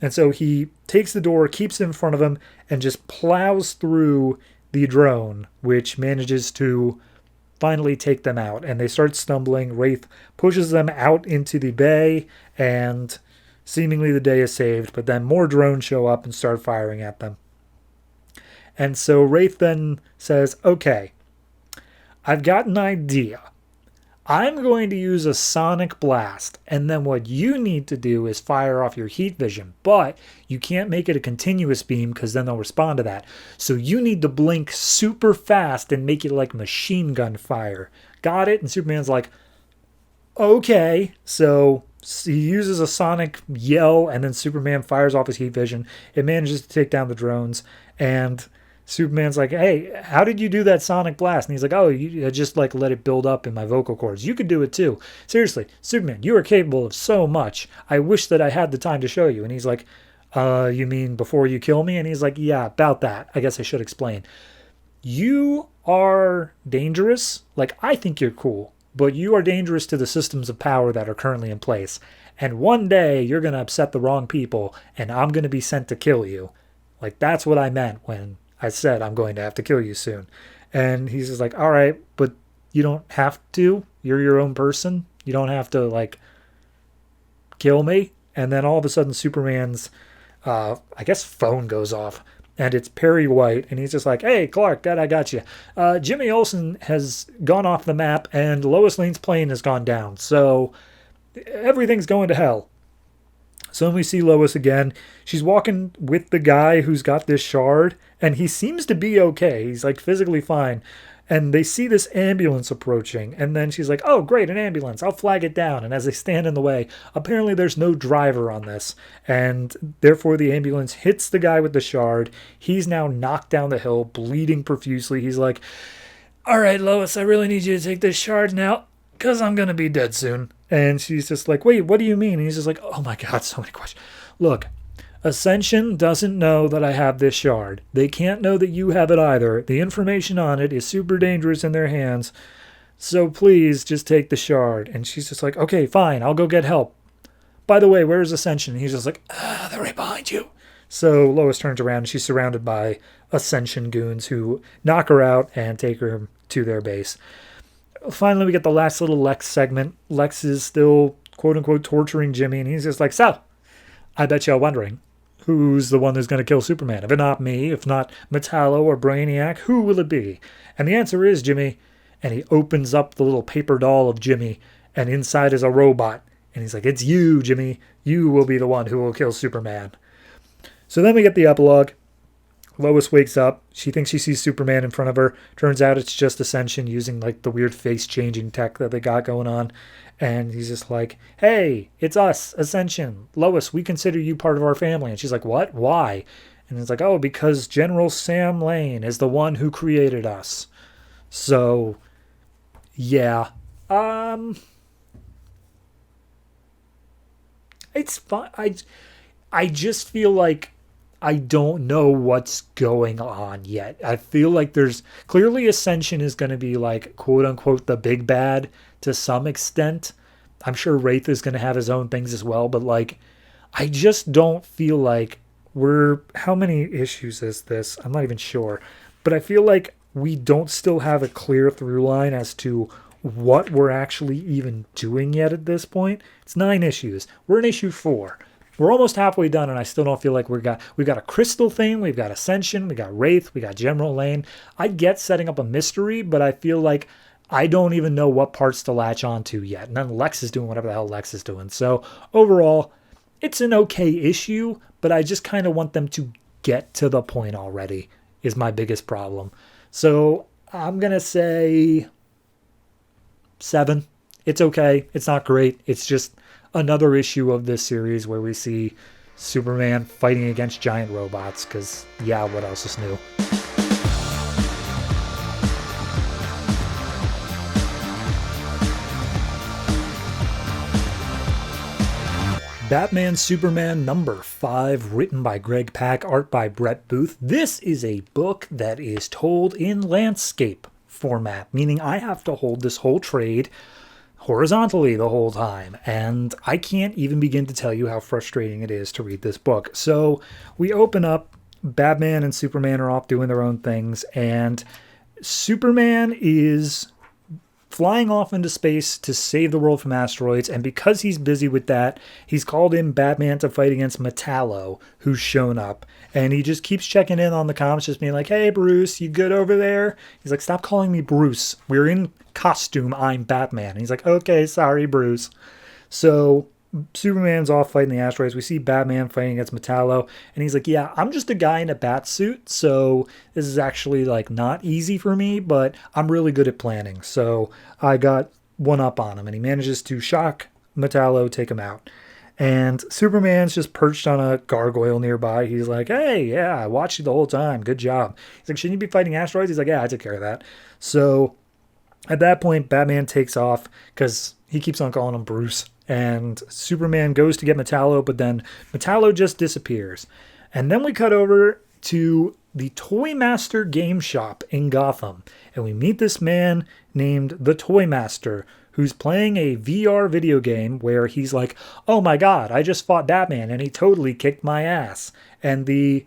And so he takes the door, keeps it in front of him, and just plows through the drone, which manages to finally take them out. And they start stumbling. Wraith pushes them out into the bay, and seemingly the day is saved. But then more drones show up and start firing at them. And so Wraith then says, okay, I've got an idea. I'm going to use a sonic blast, and then what you need to do is fire off your heat vision, but you can't make it a continuous beam because then they'll respond to that. So you need to blink super fast and make it like machine gun fire. Got it? And Superman's like, okay. So he uses a sonic yell, and then Superman fires off his heat vision. It manages to take down the drones, and Superman's like, hey, how did you do that sonic blast? And he's like, oh, you just like let it build up in my vocal cords. You could do it too. Seriously, Superman, you are capable of so much. I wish that I had the time to show you. And he's like, you mean before you kill me? And he's like, yeah, about that. I guess I should explain. You are dangerous. Like, I think you're cool, but you are dangerous to the systems of power that are currently in place. And one day you're going to upset the wrong people, and I'm going to be sent to kill you. Like, that's what I meant when I said I'm going to have to kill you soon. And he's just like, all right, but you don't have to. You're your own person. You don't have to, like, kill me. And then all of a sudden Superman's, I guess, phone goes off. And it's Perry White. And he's just like, hey, Clark, Dad, I got you. Jimmy Olsen has gone off the map, and Lois Lane's plane has gone down. So everything's going to hell. So then we see Lois again. She's walking with the guy who's got this shard, and he seems to be okay. He's like physically fine. And they see this ambulance approaching, and then she's like, oh, great, an ambulance. I'll flag it down. And as they stand in the way, apparently there's no driver on this. And therefore the ambulance hits the guy with the shard. He's now knocked down the hill, bleeding profusely. He's like, all right, Lois, I really need you to take this shard now, because I'm going to be dead soon. And she's just like, wait, what do you mean? And he's just like, oh my God, so many questions. Look, Ascension doesn't know that I have this shard. They can't know that you have it either. The information on it is super dangerous in their hands. So please just take the shard. And she's just like, okay, fine, I'll go get help. By the way, where's Ascension? And he's just like, they're right behind you. So Lois turns around and she's surrounded by Ascension goons who knock her out and take her to their base. Finally, we get the last little Lex segment. Lex is still, quote-unquote, torturing Jimmy, and he's just like, so, I bet you're wondering, who's the one who's going to kill Superman? If not me, if not Metallo or Brainiac, who will it be? And the answer is Jimmy, and he opens up the little paper doll of Jimmy, and inside is a robot. And he's like, it's you, Jimmy. You will be the one who will kill Superman. So then we get the epilogue. Lois wakes up. She thinks she sees Superman in front of her. Turns out it's just Ascension using like the weird face-changing tech that they got going on. And he's just like, hey, it's us, Ascension. Lois, we consider you part of our family. And she's like, what? Why? And it's like, oh, because General Sam Lane is the one who created us. So, yeah. It's fine. I just feel like I don't know what's going on yet. I feel like there's clearly Ascension is going to be like, quote unquote, the big bad to some extent. I'm sure Wraith is going to have his own things as well, but like, I just don't feel like how many issues is this? I'm not even sure, but I feel like we don't still have a clear through line as to what we're actually even doing yet at this point. It's 9 issues. We're in issue 4. We're almost halfway done, and I still don't feel like we've got a Crystal thing, we've got Ascension, we got Wraith, we got General Lane. I get setting up a mystery, but I feel like I don't even know what parts to latch onto yet. And then Lex is doing whatever the hell Lex is doing. So overall, it's an okay issue, but I just kind of want them to get to the point already is my biggest problem. So I'm going to say 7. It's okay. It's not great. It's just another issue of this series where we see Superman fighting against giant robots, because, yeah, what else is new? Batman Superman number 5, written by Greg Pak, art by Brett Booth. This is a book that is told in landscape format, meaning I have to hold this whole trade horizontally the whole time, and I can't even begin to tell you how frustrating it is to read this book. So we open up, Batman and Superman are off doing their own things, and Superman is flying off into space to save the world from asteroids, and because he's busy with that, he's called in Batman to fight against Metallo, who's shown up, and he just keeps checking in on the comms, just being like, hey, Bruce, you good over there? He's like, stop calling me Bruce. We're in costume. I'm Batman. And he's like, okay, sorry, Bruce. So Superman's off fighting the asteroids. We see Batman fighting against Metallo, and he's like, yeah, I'm just a guy in a bat suit, so this is actually like not easy for me, but I'm really good at planning. So I got one up on him, and he manages to shock Metallo, take him out. And Superman's just perched on a gargoyle nearby. He's like, hey, yeah, I watched you the whole time. Good job. He's like, shouldn't you be fighting asteroids? He's like, yeah, I took care of that. So at that point, Batman takes off because he keeps on calling him Bruce. And Superman goes to get Metallo, but then Metallo just disappears. And then we cut over to the Toy Master game shop in Gotham. And we meet this man named the Toy Master, who's playing a VR video game where he's like, oh my god, I just fought Batman and he totally kicked my ass. And the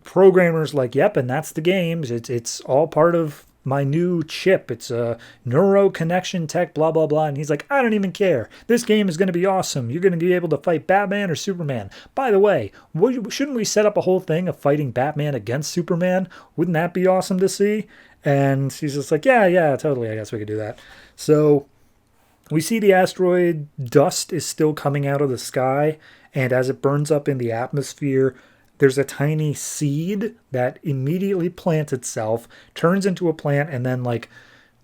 programmer's like, yep, and that's the game. It's all part of my new chip. It's a neuro connection tech, blah, blah, blah. And he's like, I don't even care. This game is going to be awesome. You're going to be able to fight Batman or Superman. By the way, shouldn't we set up a whole thing of fighting Batman against Superman? Wouldn't that be awesome to see? And he's just like, yeah, totally. I guess we could do that. So we see the asteroid dust is still coming out of the sky. And as it burns up in the atmosphere, there's a tiny seed that immediately plants itself, turns into a plant, and then like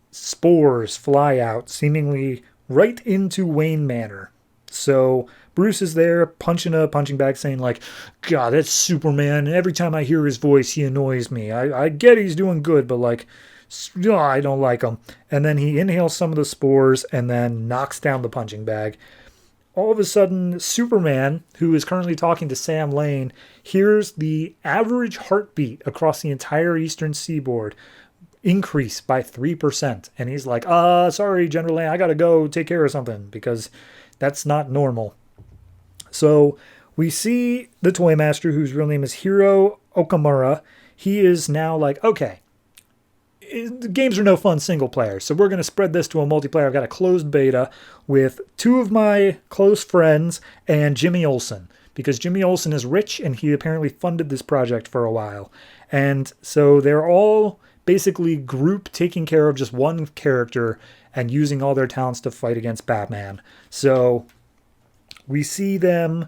spores fly out, seemingly right into Wayne Manor. So Bruce is there punching a punching bag saying like, God, that's Superman. Every time I hear his voice, he annoys me. I get he's doing good, but like, I don't like him. And then he inhales some of the spores and then knocks down the punching bag. All of a sudden, Superman, who is currently talking to Sam Lane, hears the average heartbeat across the entire eastern seaboard increase by 3%. And he's like, sorry, General Lane, I gotta go take care of something because that's not normal. So we see the Toy Master, whose real name is Hiro Okamura. He is now like, okay, the games are no fun single player, so we're going to spread this to a multiplayer. I've got a closed beta with 2 of my close friends and Jimmy Olsen, because Jimmy Olsen is rich and he apparently funded this project for a while. And so they're all basically group taking care of just one character and using all their talents to fight against Batman. So we see them,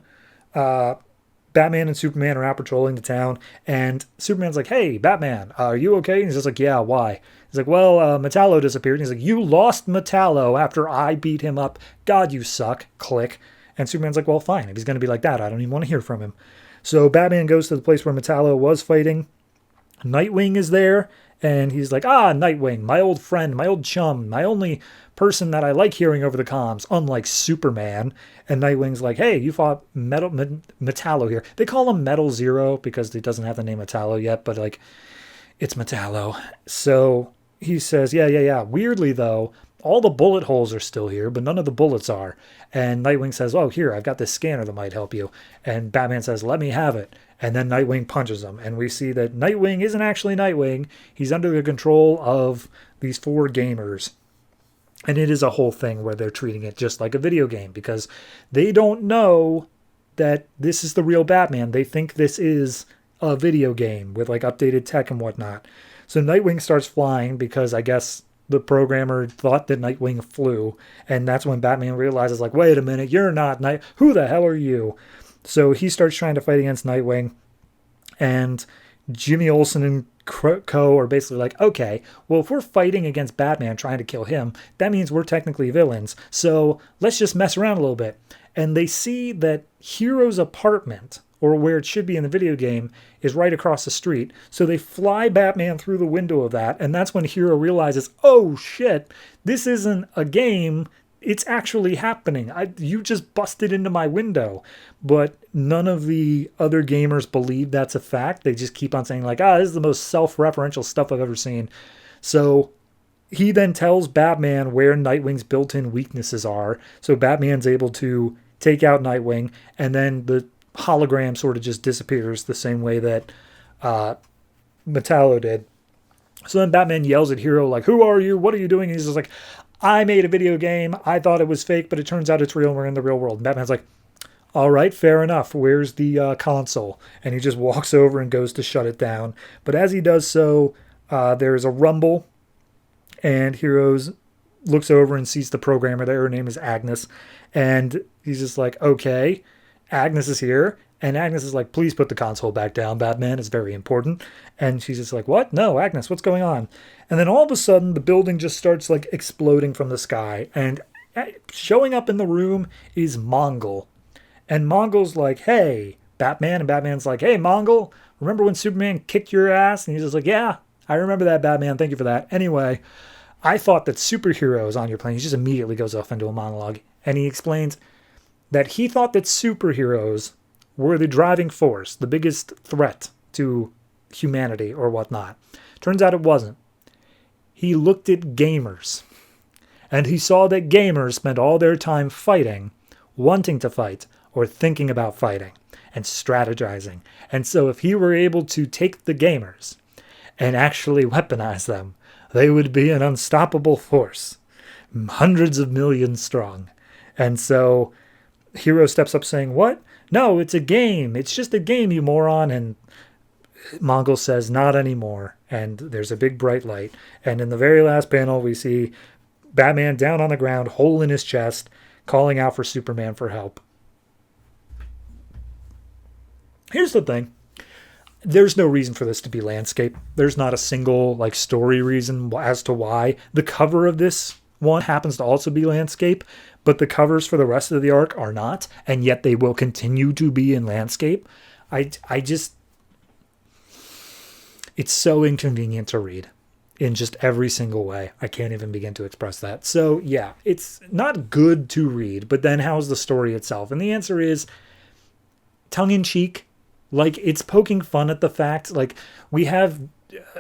Batman and Superman are out patrolling the town, and Superman's like, hey, Batman, are you okay? And he's just like, yeah, why? He's like, well, Metallo disappeared. And he's like, you lost Metallo after I beat him up. God, you suck. Click. And Superman's like, well, fine. If he's going to be like that, I don't even want to hear from him. So Batman goes to the place where Metallo was fighting. Nightwing is there, and he's like, Nightwing, my old friend, my old chum, my only person that I like hearing over the comms, unlike Superman. And Nightwing's like, hey, you fought Metallo here. They call him Metal Zero because he doesn't have the name Metallo yet, but like, it's Metallo. So he says, yeah. Weirdly, though, all the bullet holes are still here, but none of the bullets are. And Nightwing says, oh, here, I've got this scanner that might help you. And Batman says, let me have it. And then Nightwing punches him. And we see that Nightwing isn't actually Nightwing. He's under the control of these 4 gamers. And it is a whole thing where they're treating it just like a video game because they don't know that this is the real Batman. They think this is a video game with like updated tech and whatnot. So Nightwing starts flying because I guess the programmer thought that Nightwing flew. And that's when Batman realizes like, wait a minute, you're not Night. Who the hell are you? So he starts trying to fight against Nightwing. And Jimmy Olsen and Co. are basically like, okay, well, if we're fighting against Batman trying to kill him, that means we're technically villains. So let's just mess around a little bit. And they see that Hero's apartment, or where it should be in the video game, is right across the street. So they fly Batman through the window of that. And that's when Hero realizes, oh shit, this isn't a game. It's actually happening. You just busted into my window. But none of the other gamers believe that's a fact. They just keep on saying like, this is the most self-referential stuff I've ever seen. So he then tells Batman where Nightwing's built-in weaknesses are. So Batman's able to take out Nightwing, and then the hologram sort of just disappears the same way that Metallo did. So then Batman yells at Hero like, who are you? What are you doing? And he's just like, I made a video game. I thought it was fake, but it turns out it's real and we're in the real world. And Batman's like, all right, fair enough. Where's the console? And he just walks over and goes to shut it down. But as he does so, there's a rumble, and Heroes looks over and sees the programmer there. Her name is Agnes. And he's just like, okay, Agnes is here. And Agnes is like, please put the console back down, Batman. It's very important. And she's just like, what? No, Agnes, what's going on? And then all of a sudden, the building just starts like exploding from the sky. And showing up in the room is Mongol. And Mongol's like, hey, Batman. And Batman's like, hey, Mongol, remember when Superman kicked your ass? And he's just like, yeah, I remember that, Batman. Thank you for that. Anyway, I thought that superhero is on your plane. He just immediately goes off into a monologue. And he explains that he thought that superheroes were the driving force, the biggest threat to humanity or whatnot. Turns out it wasn't. He looked at gamers, and he saw that gamers spent all their time fighting, wanting to fight, or thinking about fighting, and strategizing. And so if he were able to take the gamers and actually weaponize them, they would be an unstoppable force, hundreds of millions strong. And so Hero steps up saying, what? No, it's a game. It's just a game, you moron. And Mongol says, not anymore. And there's a big bright light. And in the very last panel, we see Batman down on the ground, hole in his chest, calling out for Superman for help. Here's the thing. There's no reason for this to be landscape. There's not a single like story reason as to why. The cover of this one happens to also be landscape, but the covers for the rest of the arc are not, and yet they will continue to be in landscape. I just... It's so inconvenient to read in just every single way. I can't even begin to express that. So yeah, it's not good to read, but then how's the story itself? And the answer is tongue-in-cheek. Like, it's poking fun at the fact, like, we have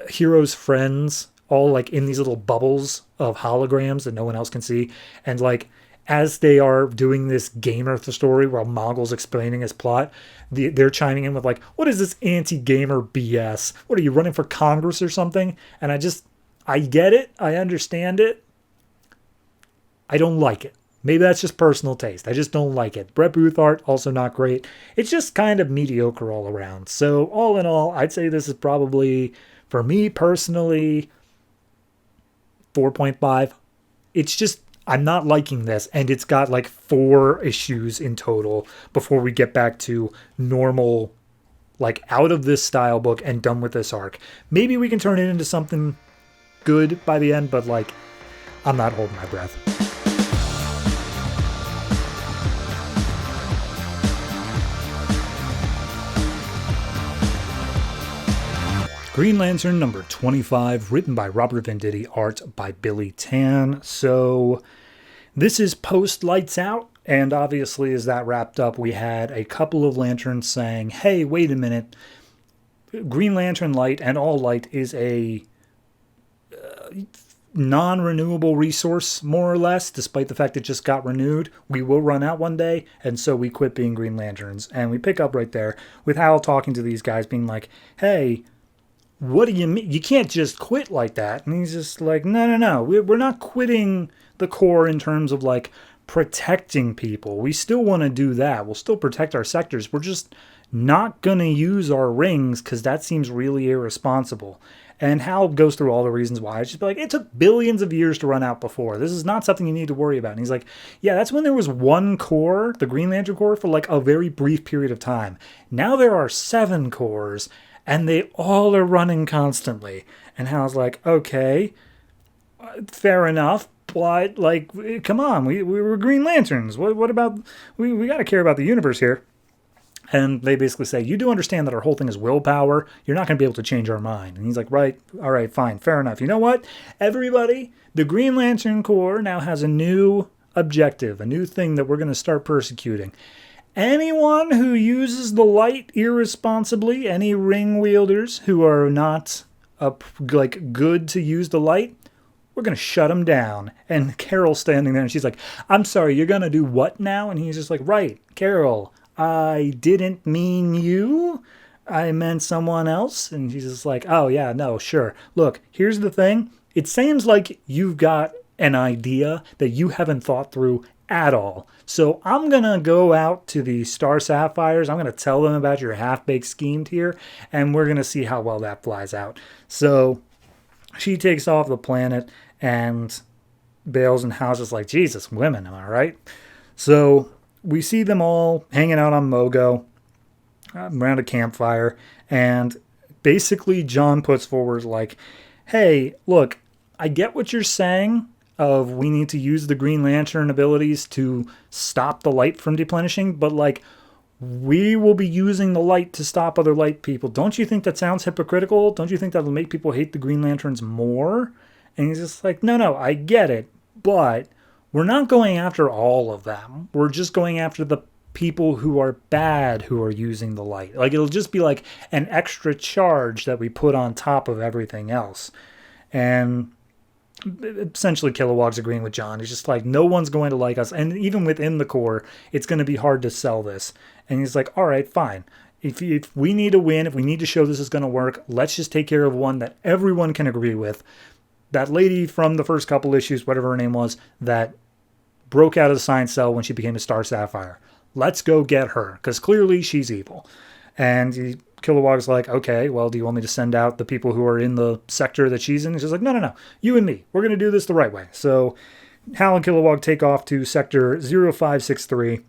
Hero's friends all, like, in these little bubbles of holograms that no one else can see. And, like, as they are doing this gamer story while Mongol's explaining his plot, they're chiming in with, like, what is this anti-gamer BS? What, are you running for Congress or something? And I get it. I understand it. I don't like it. Maybe that's just personal taste. I just don't like it. Brett Booth art, also not great. It's just kind of mediocre all around. So all in all, I'd say this is probably, for me personally, 4.5. It's just, I'm not liking this. And it's got like 4 issues in total before we get back to normal, like out of this style book and done with this arc. Maybe we can turn it into something good by the end, but like, I'm not holding my breath. Green Lantern number 25, written by Robert Venditti, art by Billy Tan. So this is post Lights Out, and obviously as that wrapped up, we had a couple of lanterns saying, hey, wait a minute, Green Lantern light and all light is a non-renewable resource, more or less, despite the fact it just got renewed. We will run out one day, and so we quit being Green Lanterns. And we pick up right there with Hal talking to these guys, being like, hey, what do you mean? You can't just quit like that. And he's just like, no. We're not quitting the Corps in terms of like protecting people. We still want to do that. We'll still protect our sectors. We're just not going to use our rings because that seems really irresponsible. And Hal goes through all the reasons why. It's just like, it took billions of years to run out before. This is not something you need to worry about. And he's like, yeah, that's when there was one Corps, the Green Lantern Corps, for like a very brief period of time. Now there are 7 Corps, and they all are running constantly. And Hal's like, okay, fair enough. But, like, come on, we were Green Lanterns. What about, we got to care about the universe here. And they basically say, you do understand that our whole thing is willpower. You're not going to be able to change our mind. And he's like, right, all right, fine, fair enough. You know what? Everybody, the Green Lantern Corps now has a new objective, a new thing that we're going to start persecuting. Anyone who uses the light irresponsibly, any ring wielders who are not good to use the light, we're going to shut them down. And Carol's standing there and she's like, I'm sorry, you're going to do what now? And he's just like, right, Carol, I didn't mean you. I meant someone else. And she's just like, oh, yeah, no, sure. Look, here's the thing. It seems like you've got an idea that you haven't thought through at all. So I'm going to go out to the Star Sapphires. I'm going to tell them about your half-baked scheme here, and we're going to see how well that flies out. So she takes off the planet, and Bales and Hal's just like, Jesus, women, am I right? So we see them all hanging out on Mogo around a campfire, and basically John puts forward like, hey, look, I get what you're saying of we need to use the Green Lantern abilities to stop the light from deplenishing, but like, we will be using the light to stop other light people. Don't you think that sounds hypocritical? Don't you think that'll make people hate the Green Lanterns more? And he's just like, no, I get it, but we're not going after all of them. We're just going after the people who are bad who are using the light. Like, it'll just be like an extra charge that we put on top of everything else. And essentially Kilowog's agreeing with John. He's just like, no one's going to like us. And even within the Corps, it's going to be hard to sell this. And he's like, all right, fine. If we need to win, if we need to show this is going to work, let's just take care of one that everyone can agree with. That lady from the first couple issues, whatever her name was, that broke out of the science cell when she became a Star Sapphire. Let's go get her, because clearly she's evil. And Kilowog's like, okay, well, do you want me to send out the people who are in the sector that she's in? He's just like, no, you and me. We're going to do this the right way. So Hal and Kilowog take off to sector 0563,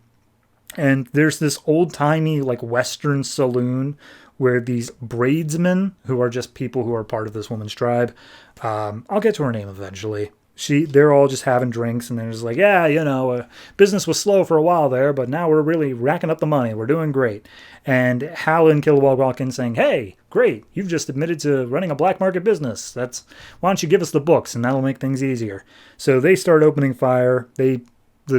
and there's this old-timey, like, Western saloon where these bradesmen, who are just people who are part of this woman's tribe, I'll get to her name eventually. They're all just having drinks, and they're just like, yeah, business was slow for a while there, but now we're really racking up the money. We're doing great. And Hal and Kilowog walk in saying, hey, great, you've just admitted to running a black market business. Why don't you give us the books, and that'll make things easier. So they start opening fire. The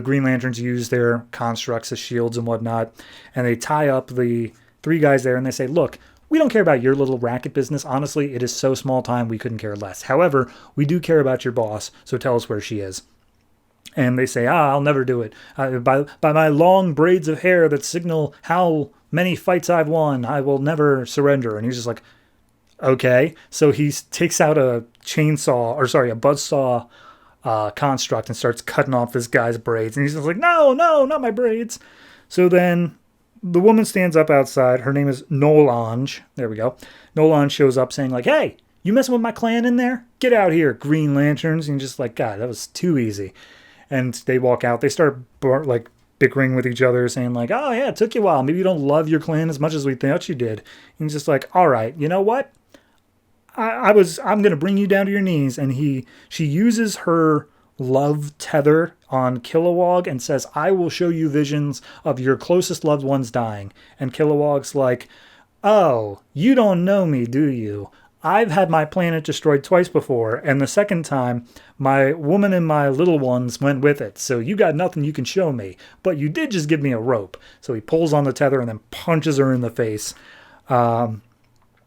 Green Lanterns use their constructs as shields and whatnot, and they tie up the 3 guys there, and they say, look, we don't care about your little racket business. Honestly, it is so small time we couldn't care less. However, we do care about your boss, so tell us where she is. And they say, I'll never do it. By my long braids of hair that signal how many fights I've won, I will never surrender. And he's just like, okay. So he takes out a buzzsaw construct and starts cutting off this guy's braids. And he's just like, no, not my braids. So then the woman stands up outside. Her name is Nolange. There we go. Nolange shows up saying like, hey, you messing with my clan in there? Get out here, Green Lanterns. And just like, God, that was too easy. And they walk out. They start bickering with each other, saying like, oh yeah, it took you a while. Maybe you don't love your clan as much as we thought you did. And he's just like, all right, you know what? I'm going to bring you down to your knees. And she uses her love tether on Kilowog and says, I will show you visions of your closest loved ones dying. And Kilowog's like, oh, you don't know me, do you? I've had my planet destroyed twice before, and the second time, my woman and my little ones went with it, so you got nothing you can show me. But you did just give me a rope. So he pulls on the tether and then punches her in the face.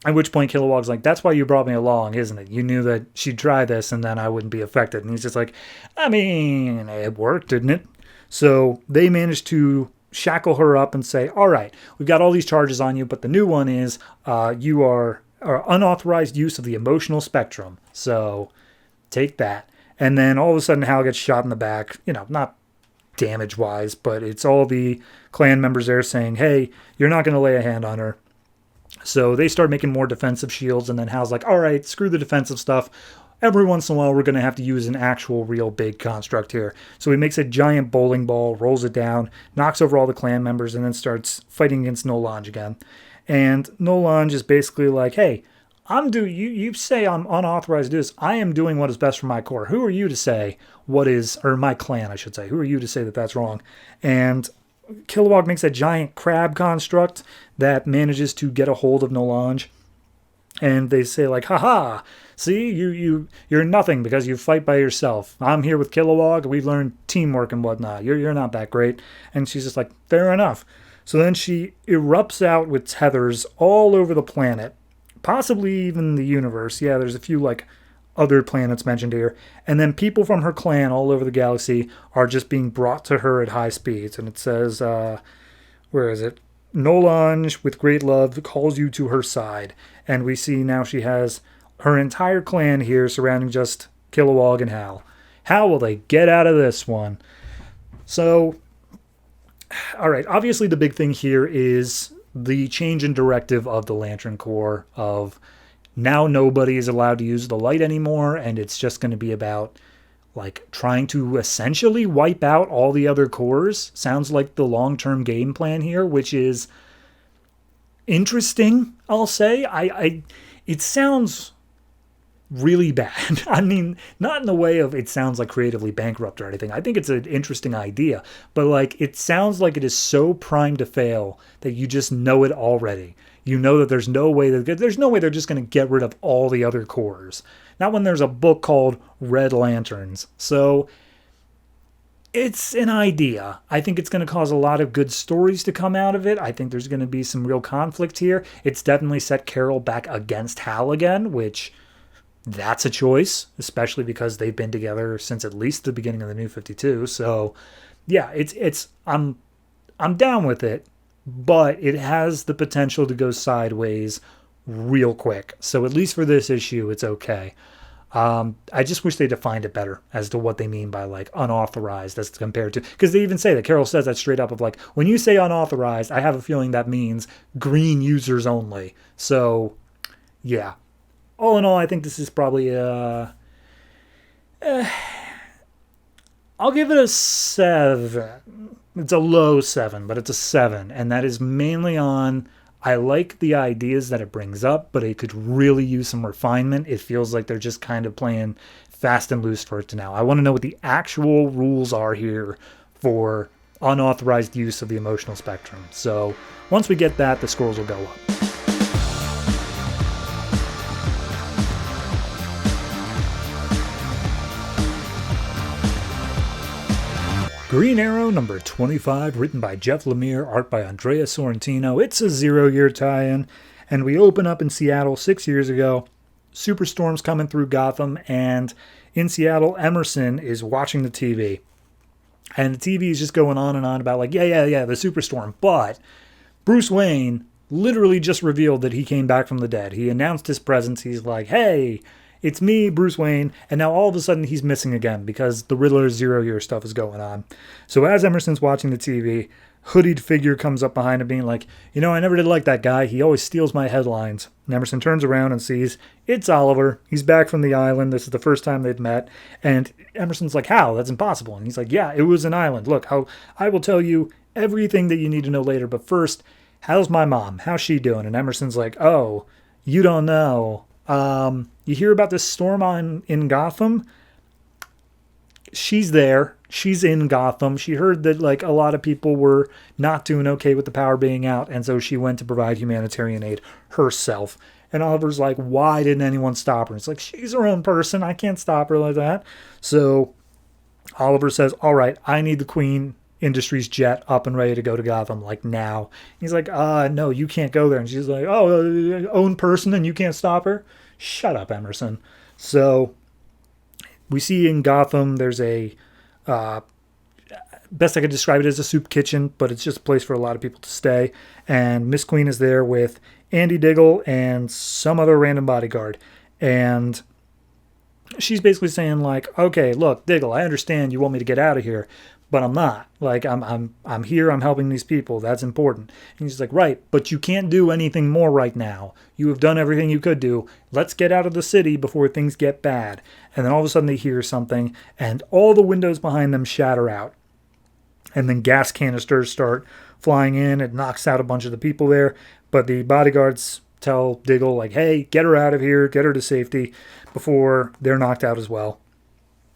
At which point Kilowog's like, that's why you brought me along, isn't it? You knew that she'd try this and then I wouldn't be affected. And he's just like, I mean, it worked, didn't it? So they managed to shackle her up and say, all right, we've got all these charges on you, but the new one is you are or unauthorized use of the emotional spectrum. So take that. And then all of a sudden Hal gets shot in the back, not damage-wise, but it's all the clan members there saying, hey, you're not going to lay a hand on her. So they start making more defensive shields, and then Hal's like, all right, screw the defensive stuff. Every once in a while, we're going to have to use an actual real big construct here. So he makes a giant bowling ball, rolls it down, knocks over all the clan members, and then starts fighting against Nolange again. And Nolange is basically like, hey, you say I'm unauthorized to do this. I am doing what is best for my core. Who are you to say or my clan, I should say. Who are you to say that that's wrong? And Kilowog makes a giant crab construct that manages to get a hold of Nolange. And they say like, haha, see, you're nothing because you fight by yourself. I'm here with Kilowog. We've learned teamwork and whatnot. You're not that great. And she's just like, fair enough. So then she erupts out with tethers all over the planet, possibly even the universe. Yeah, there's a few like other planets mentioned here. And then people from her clan all over the galaxy are just being brought to her at high speeds. And it says, where is it? Nolange, with great love, calls you to her side. And we see now she has her entire clan here surrounding just Kilowog and Hal. How will they get out of this one? So, all right, obviously the big thing here is the change in directive of the Lantern Corps of now nobody is allowed to use the light anymore, and it's just going to be about like trying to essentially wipe out all the other cores. Sounds like the long-term game plan here, which is interesting, I'll say. It sounds really bad. I mean, not in the way of it sounds like creatively bankrupt or anything. I think it's an interesting idea, but like it sounds like it is so primed to fail that you just know it already. You know that there's no way they're just going to get rid of all the other cores. Not when there's a book called Red Lanterns. So it's an idea. I think it's going to cause a lot of good stories to come out of it. I think there's going to be some real conflict here. It's definitely set Carol back against Hal again, which that's a choice, especially because they've been together since at least the beginning of the New 52. So yeah, I'm down with it, but it has the potential to go sideways real quick. So at least for this issue, it's okay. I just wish they defined it better as to what they mean by like unauthorized as compared to, because they even say that Carol says that straight up of like, when you say unauthorized, I have a feeling that means green users only. So yeah, all in all, I think this is probably I'll give it a 7. It's a low 7, but it's a 7. And that is mainly on, I like the ideas that it brings up, but it could really use some refinement. It feels like they're just kind of playing fast and loose for it to now. I want to know what the actual rules are here for unauthorized use of the emotional spectrum. So once we get that, the scores will go up. Green Arrow number 25, written by Geoff Lemire, art by Andrea Sorrentino. It's a 0-year tie-in, and we open up in Seattle 6 years ago. Superstorm's coming through Gotham, and in Seattle, Emerson is watching the TV. And the TV is just going on and on about like, yeah, the Superstorm. But Bruce Wayne literally just revealed that he came back from the dead. He announced his presence. He's like, hey, it's me, Bruce Wayne, and now all of a sudden he's missing again because the Riddler's 0-year stuff is going on. So as Emerson's watching the TV, hoodied figure comes up behind him being like, I never did like that guy. He always steals my headlines. And Emerson turns around and sees it's Oliver. He's back from the island. This is the first time they've met. And Emerson's like, how? That's impossible. And he's like, yeah, it was an island. Look, I will tell you everything that you need to know later. But first, how's my mom? How's she doing? And Emerson's like, oh, you don't know. You hear about this storm in Gotham? She's there. She's in Gotham. She heard that like a lot of people were not doing okay with the power being out, and so she went to provide humanitarian aid herself. And Oliver's like, why didn't anyone stop her? It's like, she's her own person. I can't stop her like that. So Oliver says, all right, I need the Queen Industries jet up and ready to go to Gotham, like now. He's like, no, you can't go there. And she's like, own person and you can't stop her? Shut up, Emerson. So we see in Gotham there's a, best I could describe it as a soup kitchen, but it's just a place for a lot of people to stay. And Miss Queen is there with Andy Diggle and some other random bodyguard. And she's basically saying like, okay, look, Diggle, I understand you want me to get out of here, but I'm not. Like, I'm here, I'm helping these people. That's important. And he's like, right, but you can't do anything more right now. You have done everything you could do. Let's get out of the city before things get bad. And then all of a sudden they hear something, and all the windows behind them shatter out. And then gas canisters start flying in. It knocks out a bunch of the people there. But the bodyguards tell Diggle, like, hey, get her out of here, get her to safety before they're knocked out as well.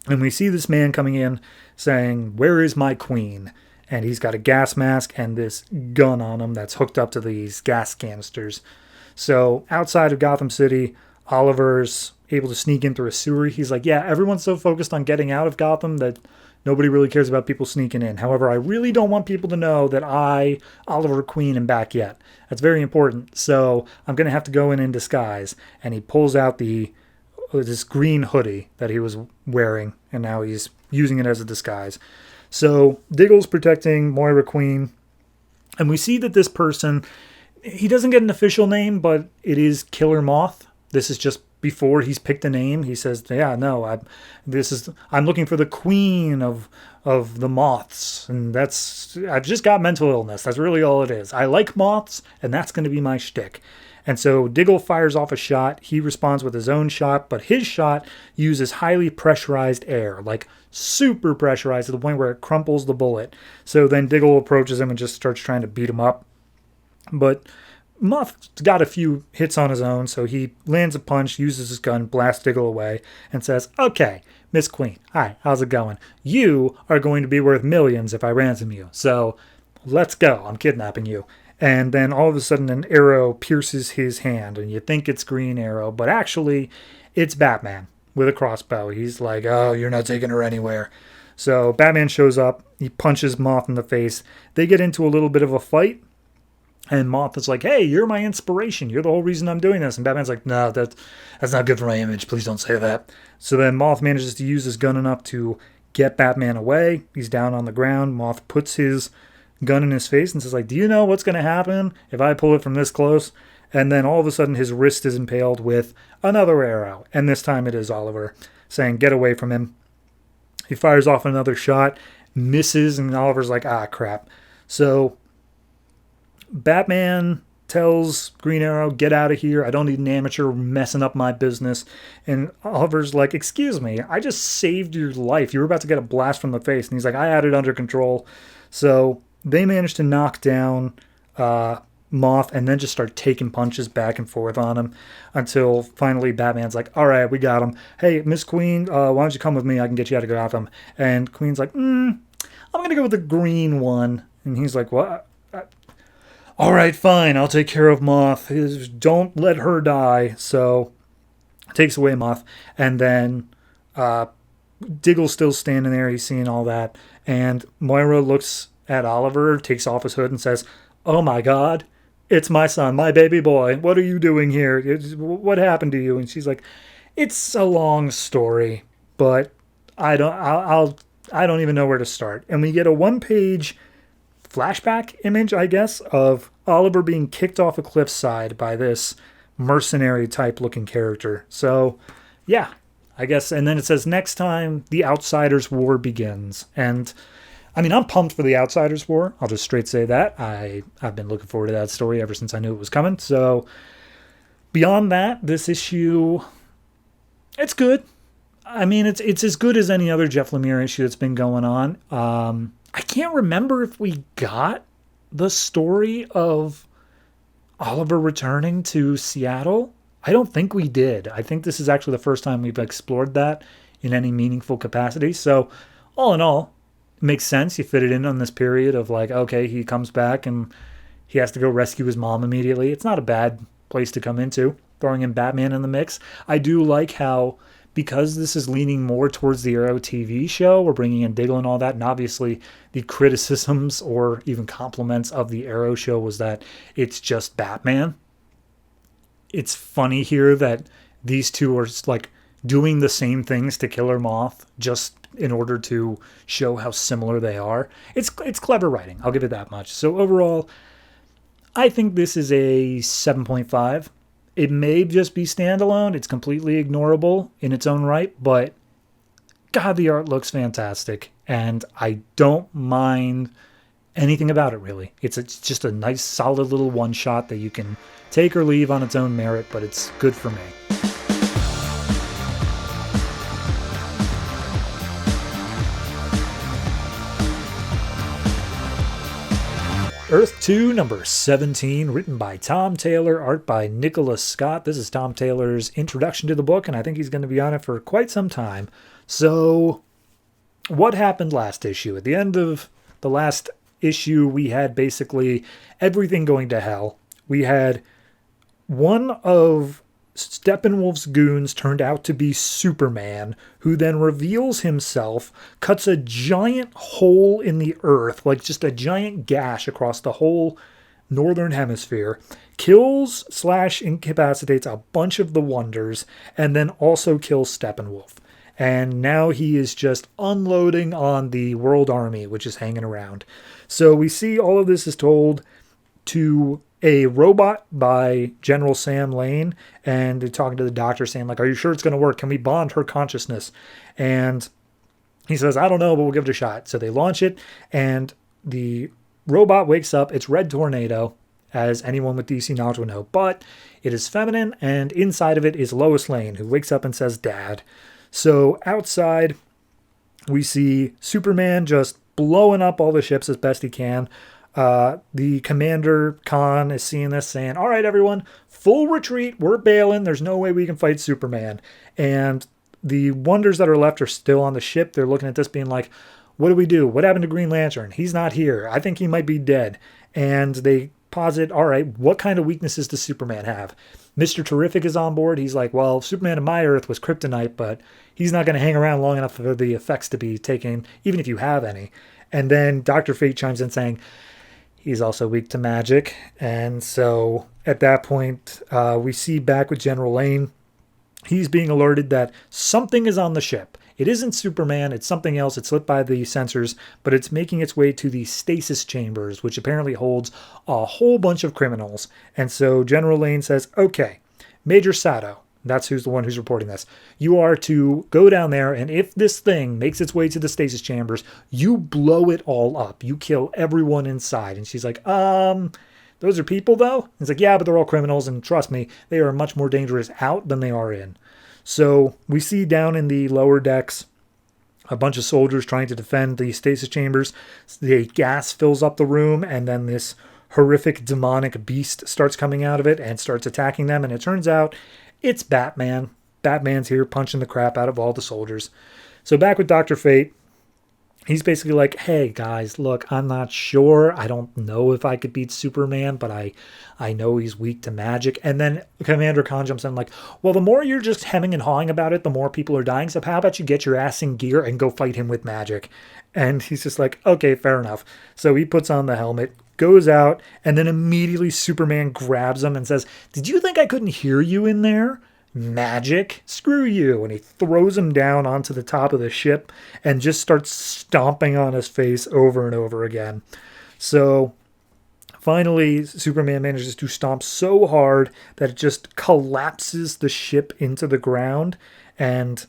And we see this man coming in saying, where is my queen? And he's got a gas mask and this gun on him that's hooked up to these gas canisters. So outside of Gotham City, Oliver's able to sneak in through a sewer. He's like, yeah, everyone's so focused on getting out of Gotham that nobody really cares about people sneaking in. However, I really don't want people to know that I, Oliver Queen, am back yet. That's very important. So I'm going to have to go in disguise. And he pulls out this green hoodie that he was wearing, and now he's using it as a disguise. So Diggle's protecting Moira Queen. And we see that this person, he doesn't get an official name, but it is Killer Moth. This is just before he's picked a name. He says, yeah, no, I'm looking for the queen of the moths. And I've just got mental illness. That's really all it is. I like moths, and that's going to be my shtick. And so Diggle fires off a shot. He responds with his own shot, but his shot uses highly pressurized air, like super pressurized to the point where it crumples the bullet. So then Diggle approaches him and just starts trying to beat him up. But Moth's got a few hits on his own, so he lands a punch, uses his gun, blasts Diggle away, and says, okay, Miss Queen, hi, how's it going? You are going to be worth millions if I ransom you, so let's go, I'm kidnapping you. And then all of a sudden an arrow pierces his hand, and you think it's Green Arrow, but actually it's Batman with a crossbow. He's like, oh, you're not taking her anywhere. So Batman shows up, he punches Moth in the face, they get into a little bit of a fight. And Moth is like, hey, you're my inspiration. You're the whole reason I'm doing this. And Batman's like, no, that's not good for my image. Please don't say that. So then Moth manages to use his gun enough to get Batman away. He's down on the ground. Moth puts his gun in his face and says, like, do you know what's going to happen if I pull it from this close? And then all of a sudden his wrist is impaled with another arrow. And this time it is Oliver saying, get away from him. He fires off another shot, misses, and Oliver's like, ah, crap. So Batman tells Green Arrow, get out of here. I don't need an amateur messing up my business. And Oliver's like, excuse me, I just saved your life. You were about to get a blast from the face. And he's like, I had it under control. So they managed to knock down Moth and then just start taking punches back and forth on him until finally Batman's like, all right, we got him. Hey, Miss Queen, why don't you come with me? I can get you out of Gotham. And Queen's like, I'm going to go with the green one. And he's like, what? All right, fine, I'll take care of Moth. Don't let her die. So takes away Moth. And then Diggle's still standing there. He's seeing all that. And Moira looks at Oliver, takes off his hood and says, oh my God, it's my son, my baby boy. What are you doing here? What happened to you? And she's like, it's a long story, but I don't even know where to start. And we get a one-page flashback image, I guess, of Oliver being kicked off a cliffside by this mercenary type looking character. So, yeah, I guess. And then it says, next time the Outsiders War begins. And I mean, I'm pumped for the Outsiders War. I'll just straight say that. I've been looking forward to that story ever since I knew it was coming. So, beyond that, this issue, it's good. I mean, it's as good as any other Jeff Lemire issue that's been going on. I can't remember if we got the story of Oliver returning to Seattle. I don't think we did. I think this is actually the first time we've explored that in any meaningful capacity. So, all in all, it makes sense. You fit it in on this period of like, okay, he comes back and he has to go rescue his mom immediately. It's not a bad place to come into, throwing in Batman in the mix. I do like how, because this is leaning more towards the Arrow TV show, we're bringing in Diggle and all that, and obviously the criticisms or even compliments of the Arrow show was that it's just Batman. It's funny here that these two are like doing the same things to Killer Moth just in order to show how similar they are. It's clever writing, I'll give it that much. So overall, I think this is a 7.5. It may just be standalone. It's completely ignorable in its own right, but God, the art looks fantastic. And I don't mind anything about it, really. It's just a nice, solid little one-shot that you can take or leave on its own merit, but it's good for me. Earth 2, number 17, written by Tom Taylor, art by Nicola Scott. This is Tom Taylor's introduction to the book, and I think he's going to be on it for quite some time. So, what happened last issue? At the end of the last issue, we had basically everything going to hell. We had one of Steppenwolf's goons turned out to be Superman, who then reveals himself, cuts a giant hole in the earth, like just a giant gash across the whole northern hemisphere, kills/incapacitates a bunch of the Wonders, and then also kills Steppenwolf. And now he is just unloading on the World Army, which is hanging around. So we see all of this is told to a robot by General Sam Lane, and they're talking to the doctor saying, like, are you sure it's going to work? Can we bond her consciousness? And he says, I don't know, but we'll give it a shot. So they launch it, and the robot wakes up. It's Red Tornado, as anyone with DC knowledge would know, but it is feminine, and inside of it is Lois Lane, who wakes up and says, Dad. So outside, we see Superman just blowing up all the ships as best he can. The commander, Khan, is seeing this, saying, all right, everyone, full retreat. We're bailing. There's no way we can fight Superman. And the Wonders that are left are still on the ship. They're looking at this being like, what do we do? What happened to Green Lantern? He's not here. I think he might be dead. And they posit, all right, what kind of weaknesses does Superman have? Mr. Terrific is on board. He's like, well, Superman in my Earth was kryptonite, but he's not going to hang around long enough for the effects to be taken, even if you have any. And then Dr. Fate chimes in saying, he's also weak to magic. And so at that point, we see back with General Lane. He's being alerted that something is on the ship. It isn't Superman. It's something else. It's slipped by the sensors, but it's making its way to the stasis chambers, which apparently holds a whole bunch of criminals. And so General Lane says, okay, Major Sato, that's who's the one who's reporting this, you are to go down there, and if this thing makes its way to the stasis chambers, you blow it all up. You kill everyone inside. And she's like, those are people, though? He's like, yeah, but they're all criminals, and trust me, they are much more dangerous out than they are in. So we see down in the lower decks a bunch of soldiers trying to defend the stasis chambers. The gas fills up the room, and then this horrific demonic beast starts coming out of it and starts attacking them. And it turns out it's Batman. Batman's here punching the crap out of all the soldiers. So back with Dr. Fate, he's basically like, hey, guys, look, I'm not sure. I don't know if I could beat Superman, but I know he's weak to magic. And then Commander Khan jumps in like, well, the more you're just hemming and hawing about it, the more people are dying. So how about you get your ass in gear and go fight him with magic? And he's just like, okay, fair enough. So he puts on the helmet, goes out, and then immediately Superman grabs him and says, did you think I couldn't hear you in there? Magic, screw you. And he throws him down onto the top of the ship and just starts stomping on his face over and over again. So finally, Superman manages to stomp so hard that it just collapses the ship into the ground, and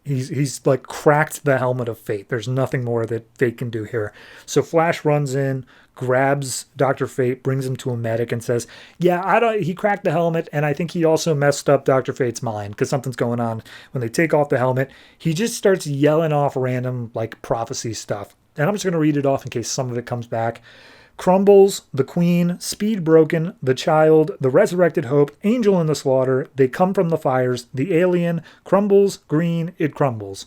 he's like cracked the helmet of Fate. There's nothing more that Fate can do here. So Flash runs in, grabs Dr. Fate, brings him to a medic, and says, yeah, he cracked the helmet, and I think he also messed up Dr. Fate's mind, because something's going on. When they take off the helmet, he just starts yelling off random, like, prophecy stuff. And I'm just going to read it off in case some of it comes back. Crumbles, the Queen, Speed Broken, the Child, the Resurrected Hope, Angel in the Slaughter, They Come from the Fires, the Alien, Crumbles, Green, it crumbles.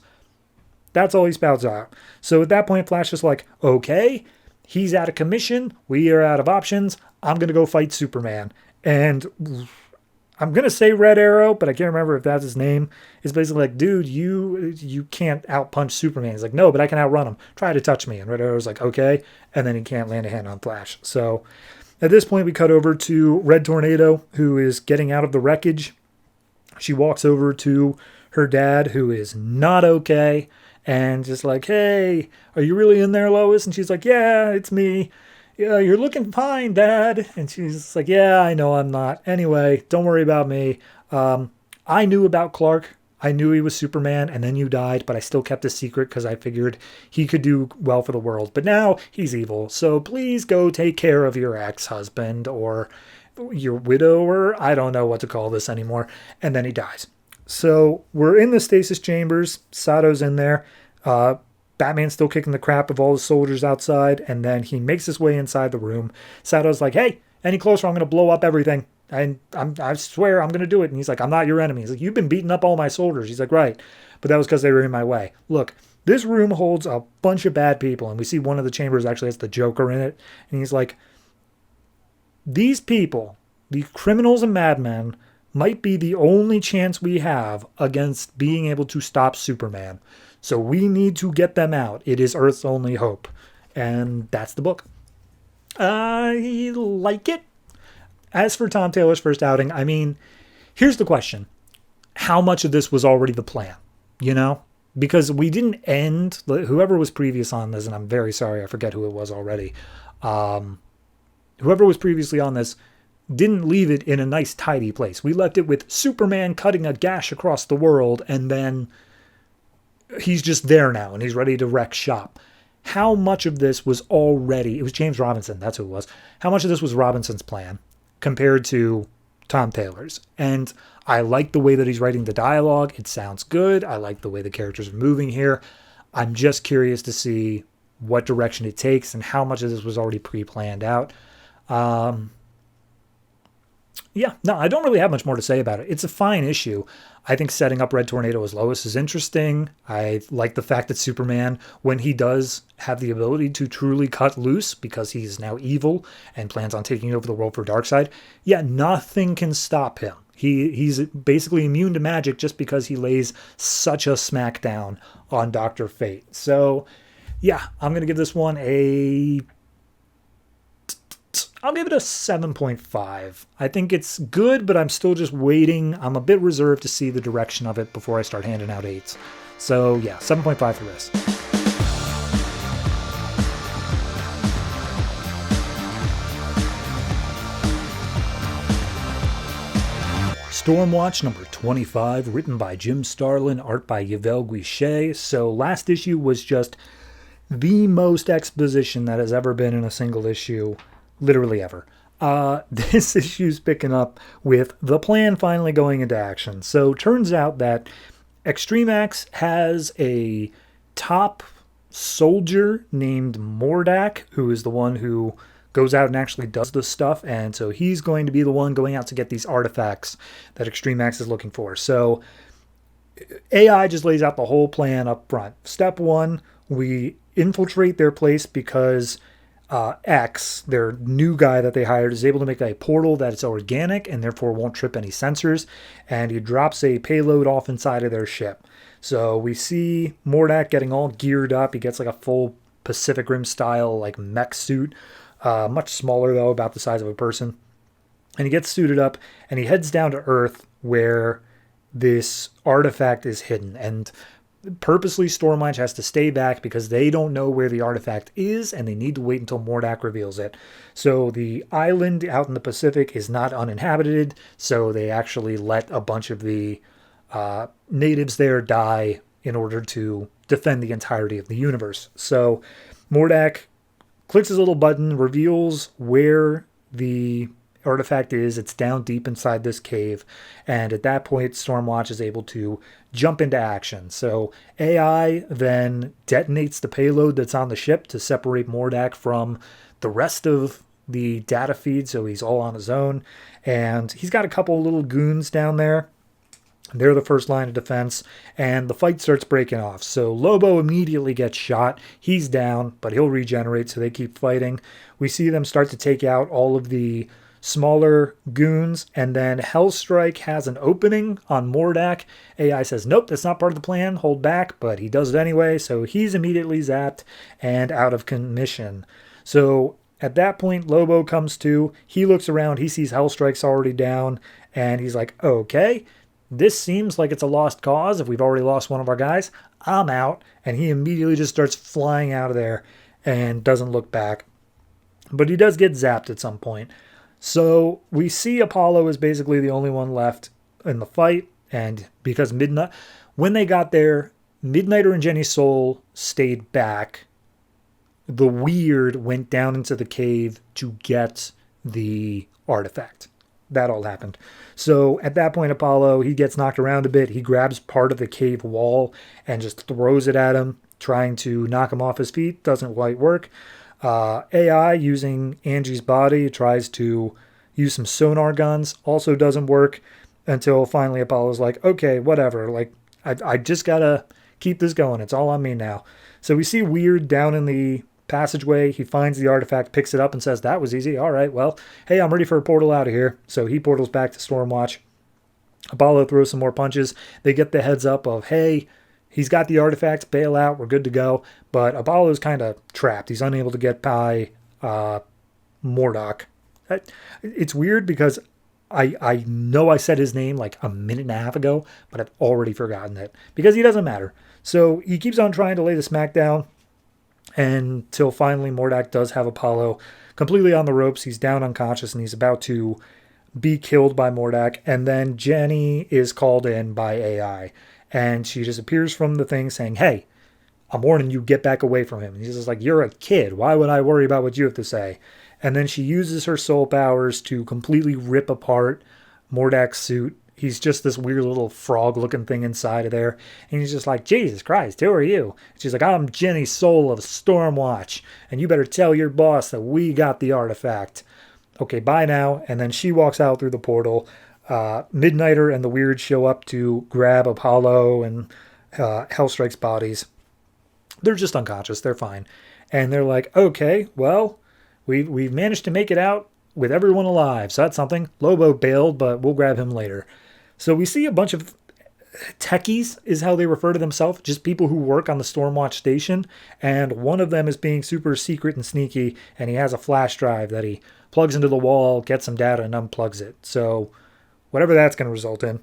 That's all he spouts out. So at that point, Flash is like, okay, he's out of commission. We are out of options. I'm going to go fight Superman. And I'm going to say Red Arrow, but I can't remember if that's his name. It's basically like, dude, you can't outpunch Superman. He's like, no, but I can outrun him. Try to touch me. And Red Arrow's like, okay. And then he can't land a hand on Flash. So at this point, we cut over to Red Tornado, who is getting out of the wreckage. She walks over to her dad, who is not okay, and just like, hey, are you really in there, Lois? And she's like, yeah, it's me. yeah, you're looking fine, Dad. And she's like, yeah, I know I'm not. Anyway, don't worry about me. I knew about Clark. I knew he was Superman, and then you died, but I still kept a secret because I figured he could do well for the world. But now he's evil, so please go take care of your ex-husband or your widower. I don't know what to call this anymore. And then he dies. So we're in the stasis chambers. Sato's in there. Batman's still kicking the crap of all the soldiers outside, and then he makes his way inside the room. Sato's like, hey, any closer, I'm going to blow up everything. And I swear I'm going to do it. And he's like, I'm not your enemy. He's like, you've been beating up all my soldiers. He's like, right. But that was because they were in my way. Look, this room holds a bunch of bad people. And we see one of the chambers actually has the Joker in it. And he's like, these people, the criminals and madmen, might be the only chance we have against being able to stop Superman. So we need to get them out. It is Earth's only hope. And that's the book. I like it. As for Tom Taylor's first outing, I mean, here's the question. How much of this was already the plan? You know? Because we didn't end, whoever was previous on this, and I'm very sorry, I forget who it was already. Whoever was previously on this didn't leave it in a nice, tidy place. We left it with Superman cutting a gash across the world, and then he's just there now, and he's ready to wreck shop. How much of this was already, it was James Robinson, that's who it was. How much of this was Robinson's plan compared to Tom Taylor's? And I like the way that he's writing the dialogue. It sounds good. I like the way the characters are moving here. I'm just curious to see what direction it takes and how much of this was already pre-planned out. Yeah, no, I don't really have much more to say about it. It's a fine issue. I think setting up Red Tornado as Lois is interesting. I like the fact that Superman, when he does have the ability to truly cut loose because he's now evil and plans on taking over the world for Darkseid, yeah, nothing can stop him. He's basically immune to magic just because he lays such a smackdown on Dr. Fate. So, yeah, I'm going to give this one I'll give it a 7.5. I think it's good, but I'm still just waiting. I'm a bit reserved to see the direction of it before I start handing out 8s. So yeah, 7.5 for this. StormWatch number 25, written by Jim Starlin, art by Yvel Guichet. So last issue was just the most exposition that has ever been in a single issue. Literally ever. This issue's picking up with the plan finally going into action. So turns out that Extremax has a top soldier named Mordak, who is the one who goes out and actually does the stuff. And so he's going to be the one going out to get these artifacts that Extremax is looking for. So AI just lays out the whole plan up front. Step 1, we infiltrate their place because X, their new guy that they hired, is able to make a portal that's organic and therefore won't trip any sensors, and he drops a payload off inside of their ship. So we see Mordak getting all geared up. He gets like a full Pacific Rim style like mech suit, much smaller though, about the size of a person. And he gets suited up and he heads down to Earth where this artifact is hidden. And purposely StormWatch has to stay back because they don't know where the artifact is and they need to wait until Mordak reveals it. So the island out in the Pacific is not uninhabited, so they actually let a bunch of the natives there die in order to defend the entirety of the universe. So Mordak clicks his little button, reveals where the artifact is. It's down deep inside this cave, and at that point StormWatch is able to jump into action. So AI then detonates the payload that's on the ship to separate Mordak from the rest of the data feed, so he's all on his own, and he's got a couple of little goons down there. They're the first line of defense, and the fight starts breaking off. So Lobo immediately gets shot. He's down, but he'll regenerate, so they keep fighting. We see them start to take out all of the smaller goons, and then Hellstrike has an opening on Mordak. AI says, nope, that's not part of the plan, hold back, but he does it anyway, so he's immediately zapped and out of commission. So at that point, Lobo comes to, he looks around, he sees Hellstrike's already down, and he's like, okay, this seems like it's a lost cause. If we've already lost one of our guys, I'm out. And he immediately just starts flying out of there and doesn't look back. But he does get zapped at some point. So we see Apollo is basically the only one left in the fight. And because Midnight, when they got there, Midnighter and Jenny Soule stayed back. The Weird went down into the cave to get the artifact. That all happened. So at that point, Apollo, he gets knocked around a bit. He grabs part of the cave wall and just throws it at him, trying to knock him off his feet. Doesn't quite work. AI using Angie's body tries to use some sonar guns. Also doesn't work until finally Apollo's like, okay, whatever. Like, I just gotta keep this going. It's all on me now. So we see Weird down in the passageway. He finds the artifact, picks it up, and says, that was easy. All right, well, hey, I'm ready for a portal out of here. So he portals back to StormWatch. Apollo throws some more punches. They get the heads up of, hey, he's got the artifact, bail out, we're good to go. But Apollo's kind of trapped. He's unable to get by Mordok. It's weird because I know I said his name like a minute and a half ago, but I've already forgotten it because he doesn't matter. So he keeps on trying to lay the smack down until finally Mordok does have Apollo completely on the ropes. He's down unconscious and he's about to be killed by Mordok. And then Jenny is called in by AI. And she just appears from the thing saying, hey, I'm warning you, get back away from him. And he's just like, you're a kid. Why would I worry about what you have to say? And then she uses her soul powers to completely rip apart Mordok's suit. He's just this weird little frog-looking thing inside of there. And he's just like, Jesus Christ, who are you? She's like, I'm Jenny Soule of StormWatch. And you better tell your boss that we got the artifact. Okay, bye now. And then she walks out through the portal. Midnighter and the Weird show up to grab Apollo and Hellstrike's bodies. They're just unconscious. They're fine. And they're like, okay, well, we've managed to make it out with everyone alive. So that's something. Lobo bailed, but we'll grab him later. So we see a bunch of techies is how they refer to themselves, just people who work on the StormWatch station. And one of them is being super secret and sneaky, and he has a flash drive that he plugs into the wall, gets some data, and unplugs it. So whatever that's going to result in.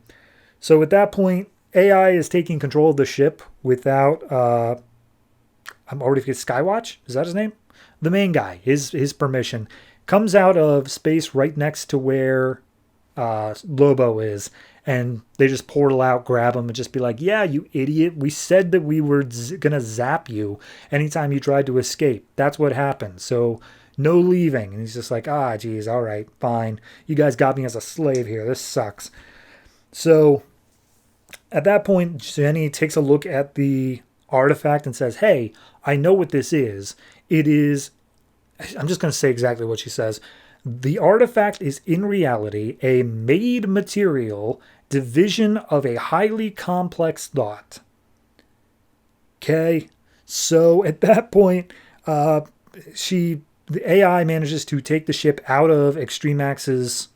So at that point, AI is taking control of the ship without, I'm already forgetting, Skywatch? Is that his name? The main guy, his permission. Comes out of space right next to where Lobo is, and they just portal out, grab him, and just be like, yeah, you idiot. We said that we were going to zap you anytime you tried to escape. That's what happened. So no leaving. And he's just like, geez, all right, fine. You guys got me as a slave here. This sucks. So at that point, Jenny takes a look at the artifact and says, hey, I know what this is. It is, I'm just going to say exactly what she says. The artifact is in reality a made material division of a highly complex thought. Okay, so at that point, the AI manages to take the ship out of Extreme Max's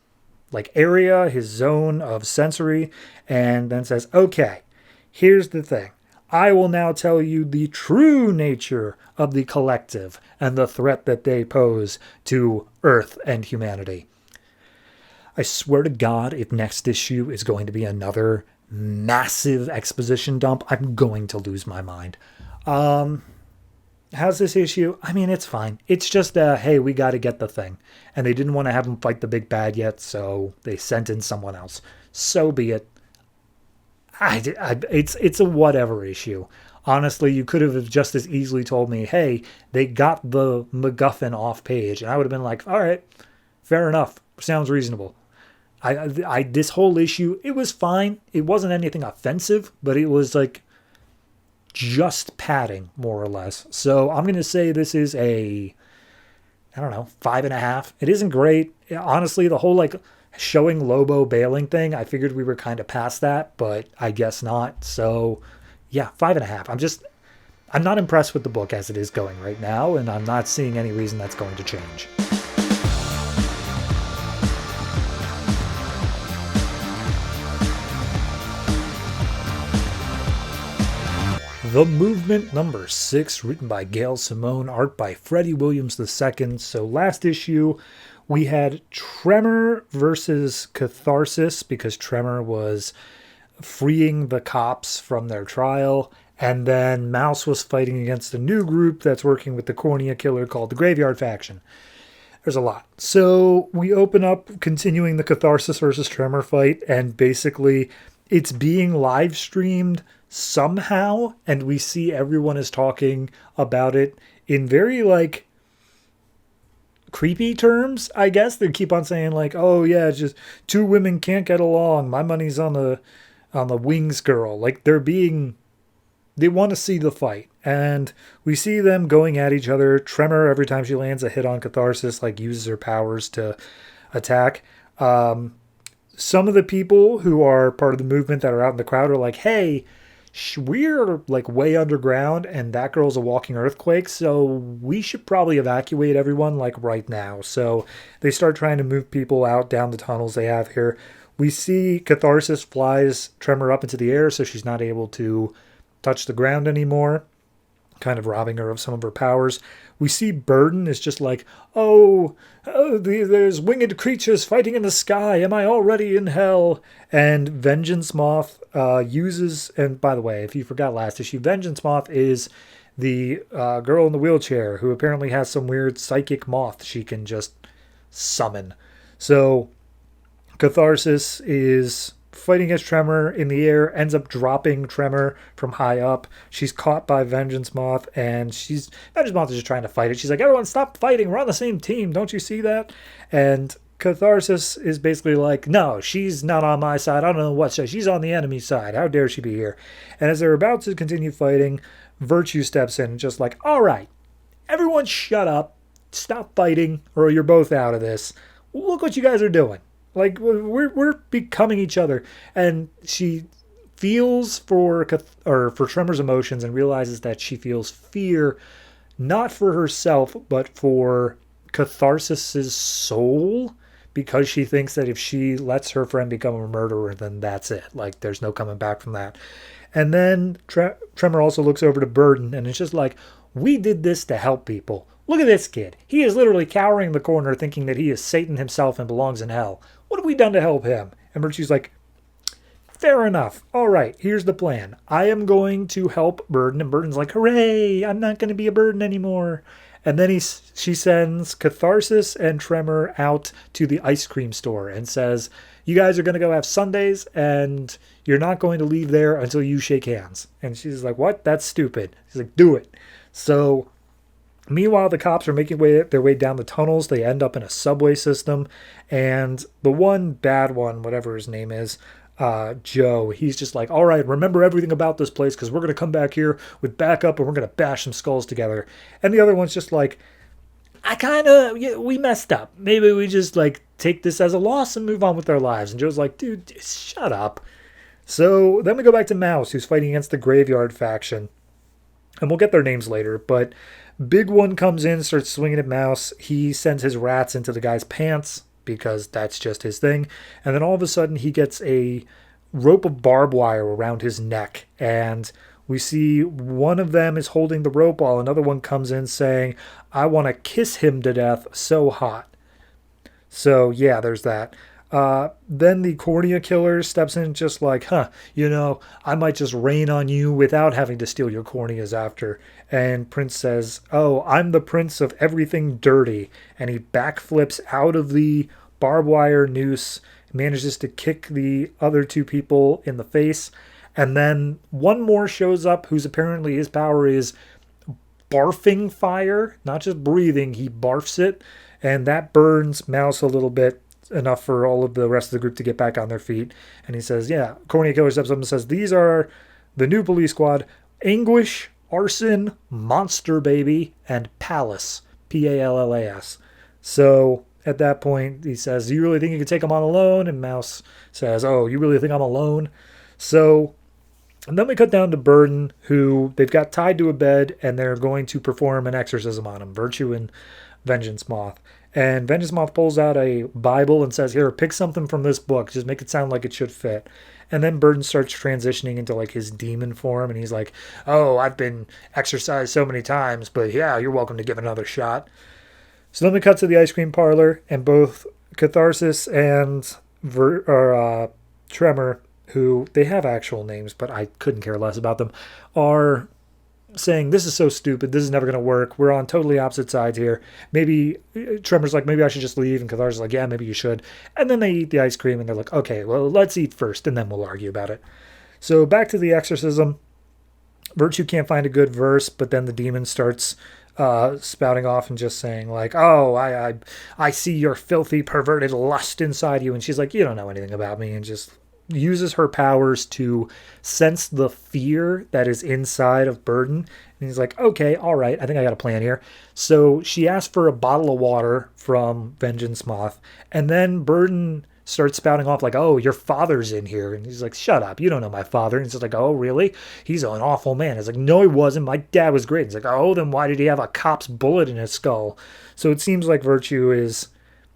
area, his zone of sensory, and then says, okay, here's the thing. I will now tell you the true nature of the collective and the threat that they pose to Earth and humanity. I swear to God, if next issue is going to be another massive exposition dump, I'm going to lose my mind. How's this issue? I mean, it's fine. It's just, hey, we got to get the thing. And they didn't want to have him fight the big bad yet, so they sent in someone else. So be it. It's a whatever issue. Honestly, you could have just as easily told me, hey, they got the MacGuffin off page. And I would have been like, all right, fair enough. Sounds reasonable. This whole issue, it was fine. It wasn't anything offensive, but it was just padding, more or less. So I'm going to say this is a, 5.5. It isn't great. Honestly, the whole showing Lobo bailing thing, I figured we were kind of past that, but I guess not. So yeah, 5.5. I'm not impressed with the book as it is going right now, and I'm not seeing any reason that's going to change. The Movement number 6, written by Gail Simone, art by Freddie Williams II. So last issue, we had Tremor versus Catharsis, because Tremor was freeing the cops from their trial. And then Mouse was fighting against a new group that's working with the Cornea Killer called the Graveyard Faction. There's a lot. So we open up continuing the Catharsis versus Tremor fight, and basically it's being live streamed somehow, and we see everyone is talking about it in very like creepy terms, I guess. They keep on saying like, oh yeah, it's just two women can't get along. My money's on the wings girl. Like they want to see the fight. And we see them going at each other. Tremor, every time she lands a hit on Catharsis, like uses her powers to attack. Some of the people who are part of the movement that are out in the crowd are like, hey, we're like way underground and that girl's a walking earthquake, so we should probably evacuate everyone like right now. So they start trying to move people out down the tunnels they have here. We see Catharsis flies Tremor up into the air, so she's not able to touch the ground anymore, kind of robbing her of some of her powers. We see Burden is just like, there's winged creatures fighting in the sky. Am I already in hell? And Vengeance Moth uses, and by the way, if you forgot last issue, Vengeance Moth is the girl in the wheelchair who apparently has some weird psychic moth she can just summon. So Catharsis is fighting against Tremor in the air, ends up dropping Tremor from high up. She's caught by Vengeance Moth, and Vengeance Moth is just trying to fight it. She's like, everyone stop fighting. We're on the same team. Don't you see that? And Catharsis is basically like, no, she's not on my side. I don't know what side. She's on the enemy side. How dare she be here? And as they're about to continue fighting, Virtue steps in and just like, all right, everyone shut up. Stop fighting, or you're both out of this. Look what you guys are doing. Like, we're becoming each other. And she feels for Tremor's emotions and realizes that she feels fear, not for herself, but for Catharsis's soul, because she thinks that if she lets her friend become a murderer, then that's it. Like, there's no coming back from that. And then Tremor also looks over to Burden, and it's just like, we did this to help people. Look at this kid. He is literally cowering in the corner thinking that he is Satan himself and belongs in hell. What have we done to help him? And Virtue's like, fair enough. All right, here's the plan. I am going to help Burden. And Burden's like, hooray, I'm not going to be a burden anymore. And then she sends Catharsis and Tremor out to the ice cream store and says, you guys are going to go have sundaes and you're not going to leave there until you shake hands. And she's like, what? That's stupid. She's like, do it. So meanwhile, the cops are making their way down the tunnels. They end up in a subway system. And the one bad one, whatever his name is, Joe, he's just like, all right, remember everything about this place because we're going to come back here with backup and we're going to bash some skulls together. And the other one's just like, we messed up. Maybe we just like take this as a loss and move on with our lives. And Joe's like, dude, shut up. So then we go back to Mouse, who's fighting against the Graveyard faction. And we'll get their names later, but Big One comes in, starts swinging at Mouse. He sends his rats into the guy's pants because that's just his thing. And then all of a sudden he gets a rope of barbed wire around his neck. And we see one of them is holding the rope while another one comes in saying, I want to kiss him to death so hot. So yeah, there's that. Then the cornea killer steps in just like, I might just rain on you without having to steal your corneas after. And Prince says, oh, I'm the prince of everything dirty. And he backflips out of the barbed wire noose, manages to kick the other two people in the face. And then one more shows up whose apparently his power is barfing fire, not just breathing, he barfs it. And that burns Mouse a little bit, enough for all of the rest of the group to get back on their feet. And he says, yeah, Cornea Killer steps up and says, these are the new police squad: Anguish, Arson, Monster Baby, and Palace, Pallas. So at that point, he says, do you really think you can take them on alone? And Mouse says, oh, you really think I'm alone? So, and then we cut down to Burden, who they've got tied to a bed, and they're going to perform an exorcism on him, Virtue and Vengeance Moth. And Vengeance Moth pulls out a Bible and says, here, pick something from this book. Just make it sound like it should fit. And then Burden starts transitioning into like his demon form. And he's like, oh, I've been exorcised so many times, but yeah, you're welcome to give it another shot. So then we cut to the ice cream parlor, and both Catharsis and Tremor, who they have actual names, but I couldn't care less about them, are saying, this is so stupid, this is never going to work, we're on totally opposite sides here. Maybe Tremor's like, maybe I should just leave, and Cathar's like, yeah, maybe you should. And then they eat the ice cream, and they're like, okay, well, let's eat first, and then we'll argue about it. So back to the exorcism. Virtue can't find a good verse, but then the demon starts spouting off and just saying like, oh, I see your filthy, perverted lust inside you. And she's like, you don't know anything about me, and just uses her powers to sense the fear that is inside of Burden. And he's like, okay, all right, I think I got a plan here. So she asked for a bottle of water from Vengeance Moth, and then Burden starts spouting off like, oh, your father's in here. And he's like, shut up, you don't know my father. And he's just like, oh, really? He's an awful man. It's like, no, he wasn't. My dad was great. He's like, oh, then why did he have a cop's bullet in his skull? So it seems like Virtue is,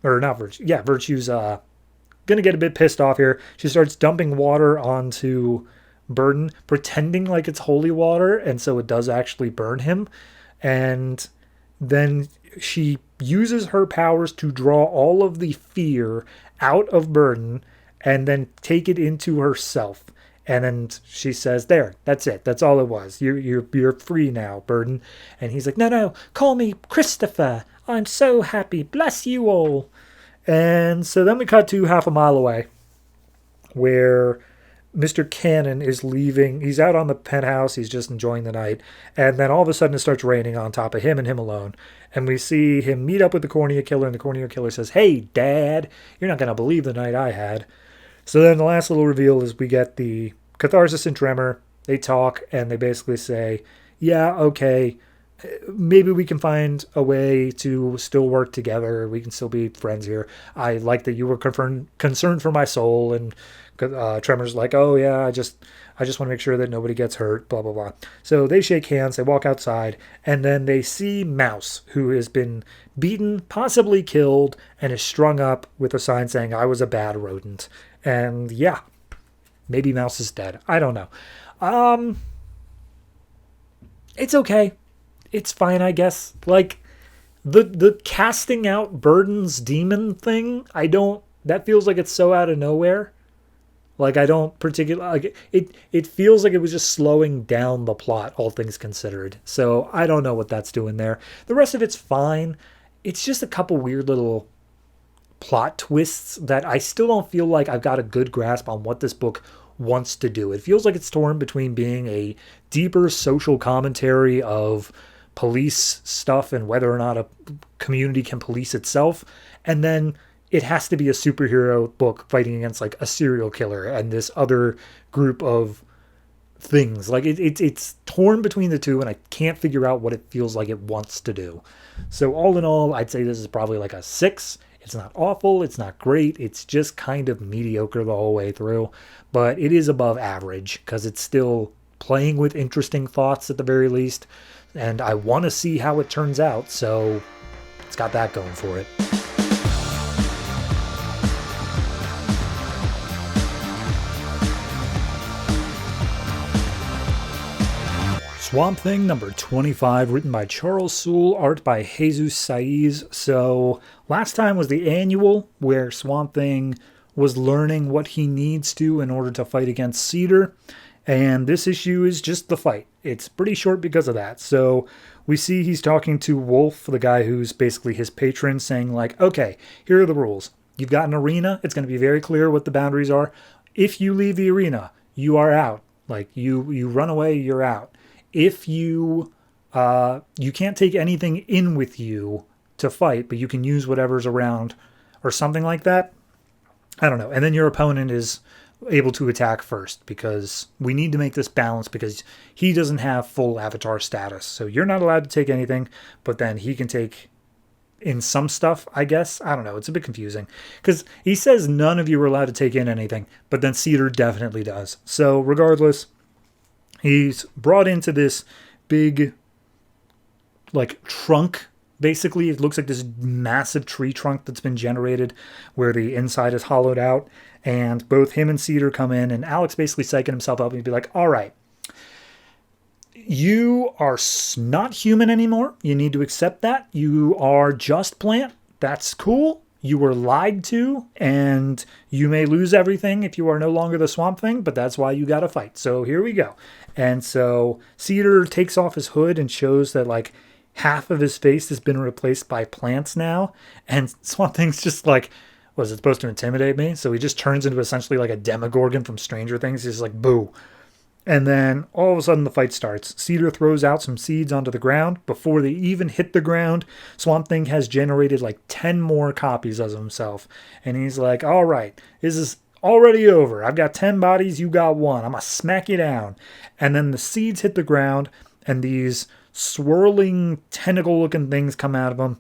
or not Virtue, yeah, Virtue's gonna get a bit pissed off here. She starts dumping water onto Burden, pretending like it's holy water, and so it does actually burn him. And then she uses her powers to draw all of the fear out of Burden and then take it into herself. And then she says, there, that's it. That's all it was. You're free now, Burden. And he's like, no, call me Christopher. I'm so happy. Bless you all. And so then we cut to half a mile away where Mr. Cannon is leaving. He's out on the penthouse. He's just enjoying the night. And then all of a sudden it starts raining on top of him and him alone. And we see him meet up with the Cornea Killer. And the Cornea Killer says, hey, Dad, you're not going to believe the night I had. So then the last little reveal is we get the Catharsis and Tremor. They talk and they basically say, yeah, okay, maybe we can find a way to still work together. We can still be friends here. I like that you were concerned for my soul. And Tremor's like, oh yeah, I just want to make sure that nobody gets hurt, blah, blah, blah. So they shake hands, they walk outside, and then they see Mouse, who has been beaten, possibly killed, and is strung up with a sign saying, I was a bad rodent. And yeah, maybe Mouse is dead. I don't know. It's okay. It's fine, I guess. Like, the casting out Burden's demon thing, that feels like it's so out of nowhere. Like, I don't particularly, like, it feels like it was just slowing down the plot, all things considered. So I don't know what that's doing there. The rest of it's fine. It's just a couple weird little plot twists that I still don't feel like I've got a good grasp on what this book wants to do. It feels like it's torn between being a deeper social commentary of police stuff and whether or not a community can police itself, and then it has to be a superhero book fighting against like a serial killer and this other group of things. Like it's torn between the two, and I can't figure out what it feels like it wants to do. So all in all, I'd say this is probably like a 6. It's not awful, it's not great, it's just kind of mediocre the whole way through, but it is above average because it's still playing with interesting thoughts at the very least, and I want to see how it turns out, so it's got that going for it. Swamp Thing number 25, written by Charles Soule, art by Jesus Saiz. So last time was the annual where Swamp Thing was learning what he needs to in order to fight against Cedar. And this issue is just the fight. It's pretty short because of that. So we see he's talking to Wolf, the guy who's basically his patron, saying like, okay, here are the rules. You've got an arena. It's going to be very clear what the boundaries are. If you leave the arena, you are out. Like you run away, you're out. If you can't take anything in with you to fight, but you can use whatever's around or something like that. I don't know. And then your opponent is able to attack first because we need to make this balance because he doesn't have full avatar status. So you're not allowed to take anything, but then he can take in some stuff, I guess. I don't know. It's a bit confusing because he says none of you are allowed to take in anything, but then Cedar definitely does. So regardless, he's brought into this big, like, trunk. Basically, it looks like this massive tree trunk that's been generated where the inside is hollowed out. And both him and Cedar come in, and Alex basically psyching himself up and he'd be like, all right, you are not human anymore. You need to accept that. You are just plant. That's cool. you were lied to, and you may lose everything if you are no longer the Swamp Thing, but that's why you got to fight. So here we go. And so Cedar takes off his hood and shows that like half of his face has been replaced by plants now. And Swamp Thing's just like, was it supposed to intimidate me? So he just turns into essentially like a Demogorgon from Stranger Things. He's like, boo. And then all of a sudden the fight starts. Cedar throws out some seeds onto the ground. Before they even hit the ground, Swamp Thing has generated like 10 more copies of himself. And he's like, all right, this is already over. I've got 10 bodies, you got one. I'm going to smack you down. And then the seeds hit the ground, and these swirling tentacle-looking things come out of them.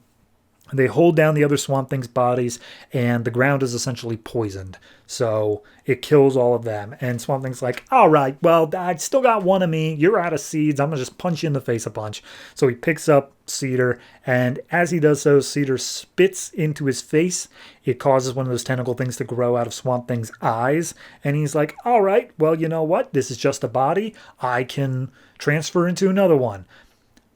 They hold down the other Swamp Thing's bodies, and the ground is essentially poisoned. So it kills all of them. And Swamp Thing's like, all right, well, I still got one of me. You're out of seeds. I'm going to just punch you in the face a bunch. So he picks up Cedar, and as he does so, Cedar spits into his face. It causes one of those tentacle things to grow out of Swamp Thing's eyes. And he's like, all right, well, you know what? This is just a body. I can transfer into another one.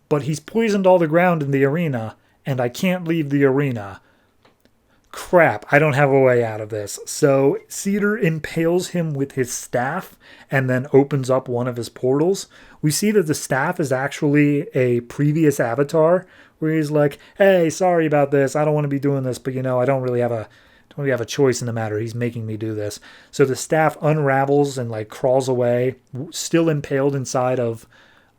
But he's poisoned all the ground in the arena, and I can't leave the arena. Crap, I don't have a way out of this. So Cedar impales him with his staff and then opens up one of his portals. We see that the staff is actually a previous avatar where he's like, hey, sorry about this. I don't want to be doing this, but I don't really have a choice in the matter. He's making me do this. So the staff unravels and like crawls away, still impaled inside of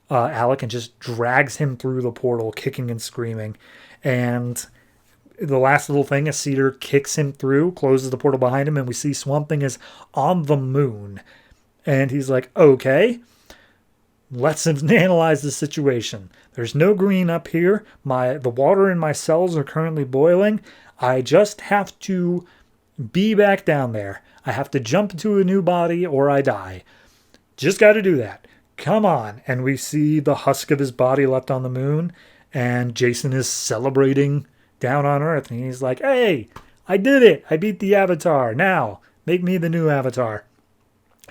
Alec, and just drags him through the portal, kicking and screaming. And the last little thing is Cedar kicks him through, closes the portal behind him, and we see Swamp Thing is on the moon. And he's like, okay, let's analyze the situation. There's no green up here. The water in my cells are currently boiling. I just have to be back down there. I have to jump into a new body or I die. Just got to do that. Come on. And we see the husk of his body left on the moon, and Jason is celebrating down on Earth. And he's like, hey, I did it. I beat the Avatar. Now, make me the new Avatar.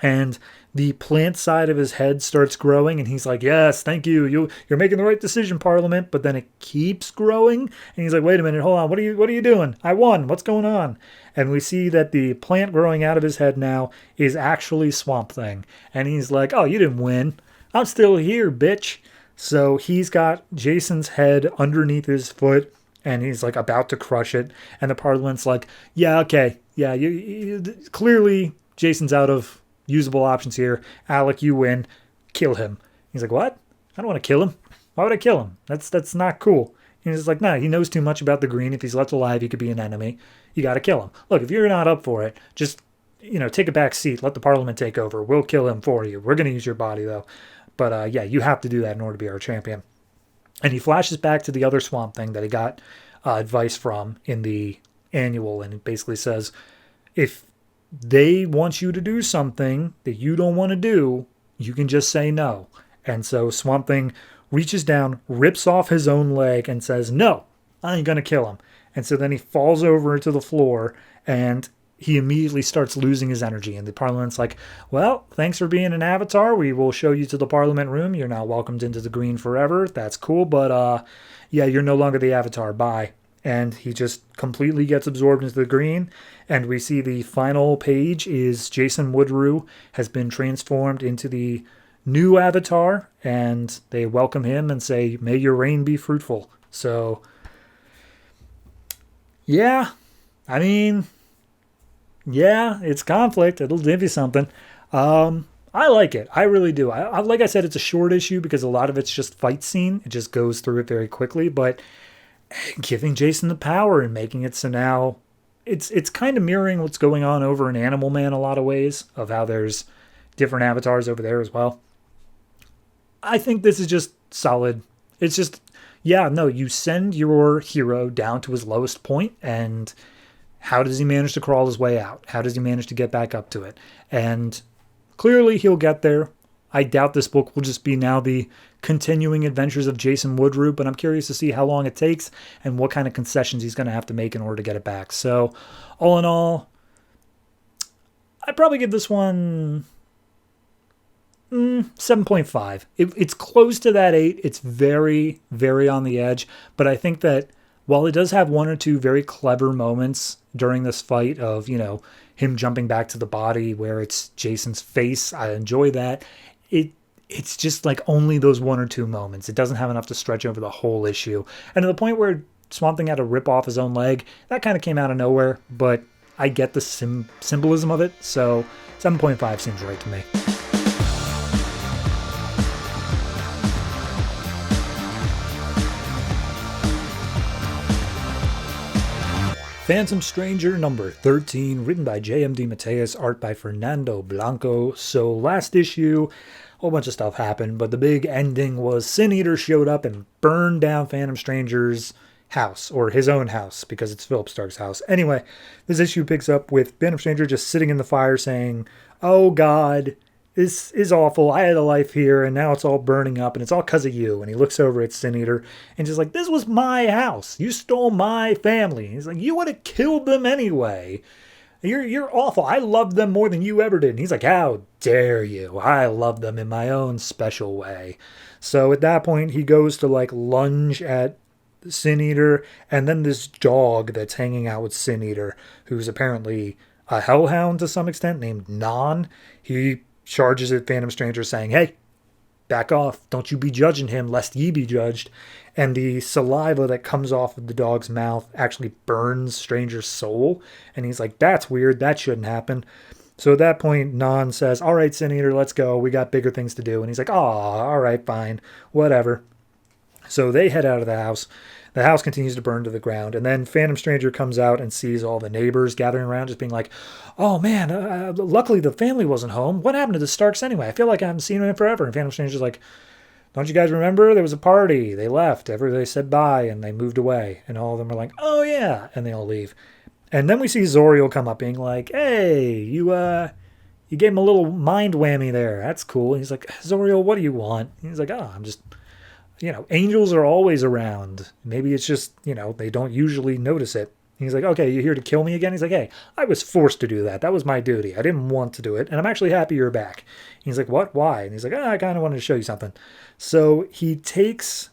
And the plant side of his head starts growing, and he's like, yes, thank you. You're making the right decision, Parliament. But then it keeps growing, and he's like, wait a minute, hold on. What are you doing? I won. What's going on? And we see that the plant growing out of his head now is actually Swamp Thing. And he's like, oh, you didn't win. I'm still here, bitch. So he's got Jason's head underneath his foot, and he's like about to crush it. And the Parliament's like, yeah, okay. Yeah, clearly Jason's out of usable options here. Alec, you win. Kill him. He's like, what? I don't want to kill him. Why would I kill him? That's not cool. And he's like, nah, he knows too much about the green. If he's left alive, he could be an enemy. You got to kill him. Look, if you're not up for it, just, take a back seat. Let the Parliament take over. We'll kill him for you. We're going to use your body, though. But, yeah, you have to do that in order to be our champion. And he flashes back to the other Swamp Thing that he got advice from in the annual. And it basically says, if they want you to do something that you don't want to do, you can just say no. And so Swamp Thing reaches down, rips off his own leg, and says, no, I ain't going to kill him. And so then he falls over to the floor, and he immediately starts losing his energy. And the Parliament's like, well, thanks for being an avatar. We will show you to the Parliament room. You're now welcomed into the green forever. That's cool. But, yeah, you're no longer the avatar. Bye. And he just completely gets absorbed into the green. And we see the final page is Jason Woodrue has been transformed into the new avatar. And they welcome him and say, may your reign be fruitful. So, yeah, I mean, yeah, it's conflict. It'll give you something. I like it. I really do. I like I said, it's a short issue because a lot of it's just fight scene. It just goes through it very quickly. But giving Jason the power and making it so now it's kind of mirroring what's going on over in Animal Man a lot of ways, of how there's different avatars over there as well. I think this is just solid. It's just, yeah, no, you send your hero down to his lowest point, and how does he manage to crawl his way out? How does he manage to get back up to it? And clearly he'll get there. I doubt this book will just be now the continuing adventures of Jason Woodrue, but I'm curious to see how long it takes and what kind of concessions he's going to have to make in order to get it back. So, all in all, I'd probably give this one 7.5. It's close to that 8. It's very, very on the edge, but I think that while it does have one or two very clever moments during this fight of, him jumping back to the body where it's Jason's face, I enjoy that. It's just like only those one or two moments. It doesn't have enough to stretch over the whole issue. And to the point where Swamp Thing had to rip off his own leg, that kind of came out of nowhere, but I get the symbolism of it, so 7.5 seems right to me. Phantom Stranger number 13, written by J.M. DeMatteis, art by Fernando Blanco. So last issue, a whole bunch of stuff happened, but the big ending was Sin Eater showed up and burned down Phantom Stranger's house, or his own house, because it's Philip Stark's house. Anyway, this issue picks up with Phantom Stranger just sitting in the fire saying, "Oh God, this is awful. I had a life here, and now it's all burning up, and it's all because of you." And he looks over at Sin Eater, and just like, "This was my house. You stole my family." And he's like, "You would have killed them anyway. You're awful. I loved them more than you ever did." And he's like, "How dare you? I love them in my own special way." So at that point, he goes to like lunge at Sin Eater, and then this dog that's hanging out with Sin Eater, who's apparently a hellhound to some extent, named Non, he charges at Phantom Stranger saying, "Hey, back off. Don't you be judging him, lest ye be judged." And the saliva that comes off of the dog's mouth actually burns Stranger's soul. And he's like, "That's weird. That shouldn't happen." So at that point, Non says, "All right, Sin Eater, let's go. We got bigger things to do." And he's like, "Oh, all right, fine. Whatever." So they head out of the house. The house continues to burn to the ground. And then Phantom Stranger comes out and sees all the neighbors gathering around, just being like, "Oh, man, luckily the family wasn't home. What happened to the Starks anyway? I feel like I haven't seen them in forever." And Phantom Stranger's like, "Don't you guys remember? There was a party. They left. They said bye, and they moved away." And all of them are like, "Oh, yeah." And they all leave. And then we see Zoriel come up being like, "Hey, you gave him a little mind whammy there. That's cool." And he's like, "Zoriel, what do you want?" And he's like, "Oh, I'm just... angels are always around. Maybe it's just, they don't usually notice it." And he's like, "Okay, you here to kill me again?" He's like, "Hey, I was forced to do that. That was my duty. I didn't want to do it. And I'm actually happy you're back." And he's like, "What? Why?" And he's like, "I kind of wanted to show you something." So he takes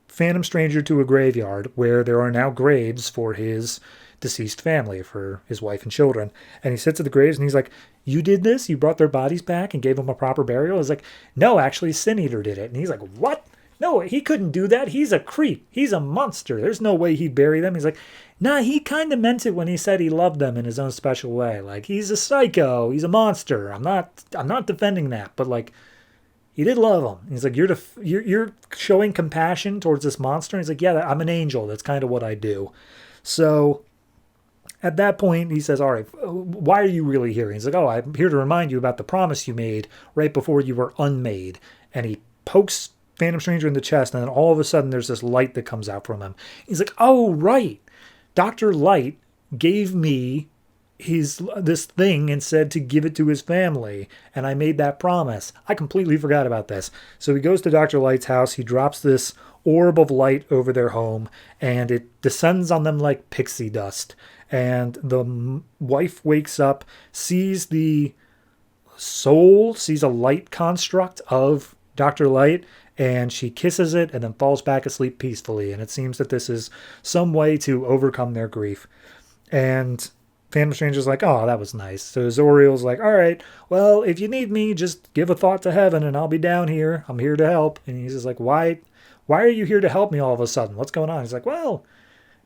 Phantom Stranger to a graveyard where there are now graves for his deceased family, for his wife and children. And he sits at the graves and he's like, "You did this? You brought their bodies back and gave them a proper burial?" He's like, "No, actually, Sin Eater did it." And he's like, "What? No, he couldn't do that. He's a creep. He's a monster. There's no way he'd bury them." He's like, "Nah, he kind of meant it when he said he loved them in his own special way. Like, he's a psycho. He's a monster. I'm not defending that, but like, he did love them." He's like, you're showing compassion towards this monster." And he's like, "Yeah, I'm an angel. That's kind of what I do." So at that point, he says, "All right, why are you really here?" And he's like, "Oh, I'm here to remind you about the promise you made right before you were unmade." And he pokes Phantom Stranger in the chest, and then all of a sudden there's this light that comes out from him. He's like, "Oh, right. Dr. Light gave me this thing and said to give it to his family, and I made that promise. I completely forgot about this." So he goes to Dr. Light's house. He drops this orb of light over their home, and it descends on them like pixie dust. And the wife wakes up, sees the soul, sees a light construct of Dr. Light, and she kisses it and then falls back asleep peacefully. And it seems that this is some way to overcome their grief. And Phantom Stranger's like, "Oh, that was nice." So Zoriel's like, "All right, well, if you need me, just give a thought to heaven and I'll be down here. I'm here to help." And he's just like, Why are you here to help me all of a sudden? What's going on?" He's like, "Well,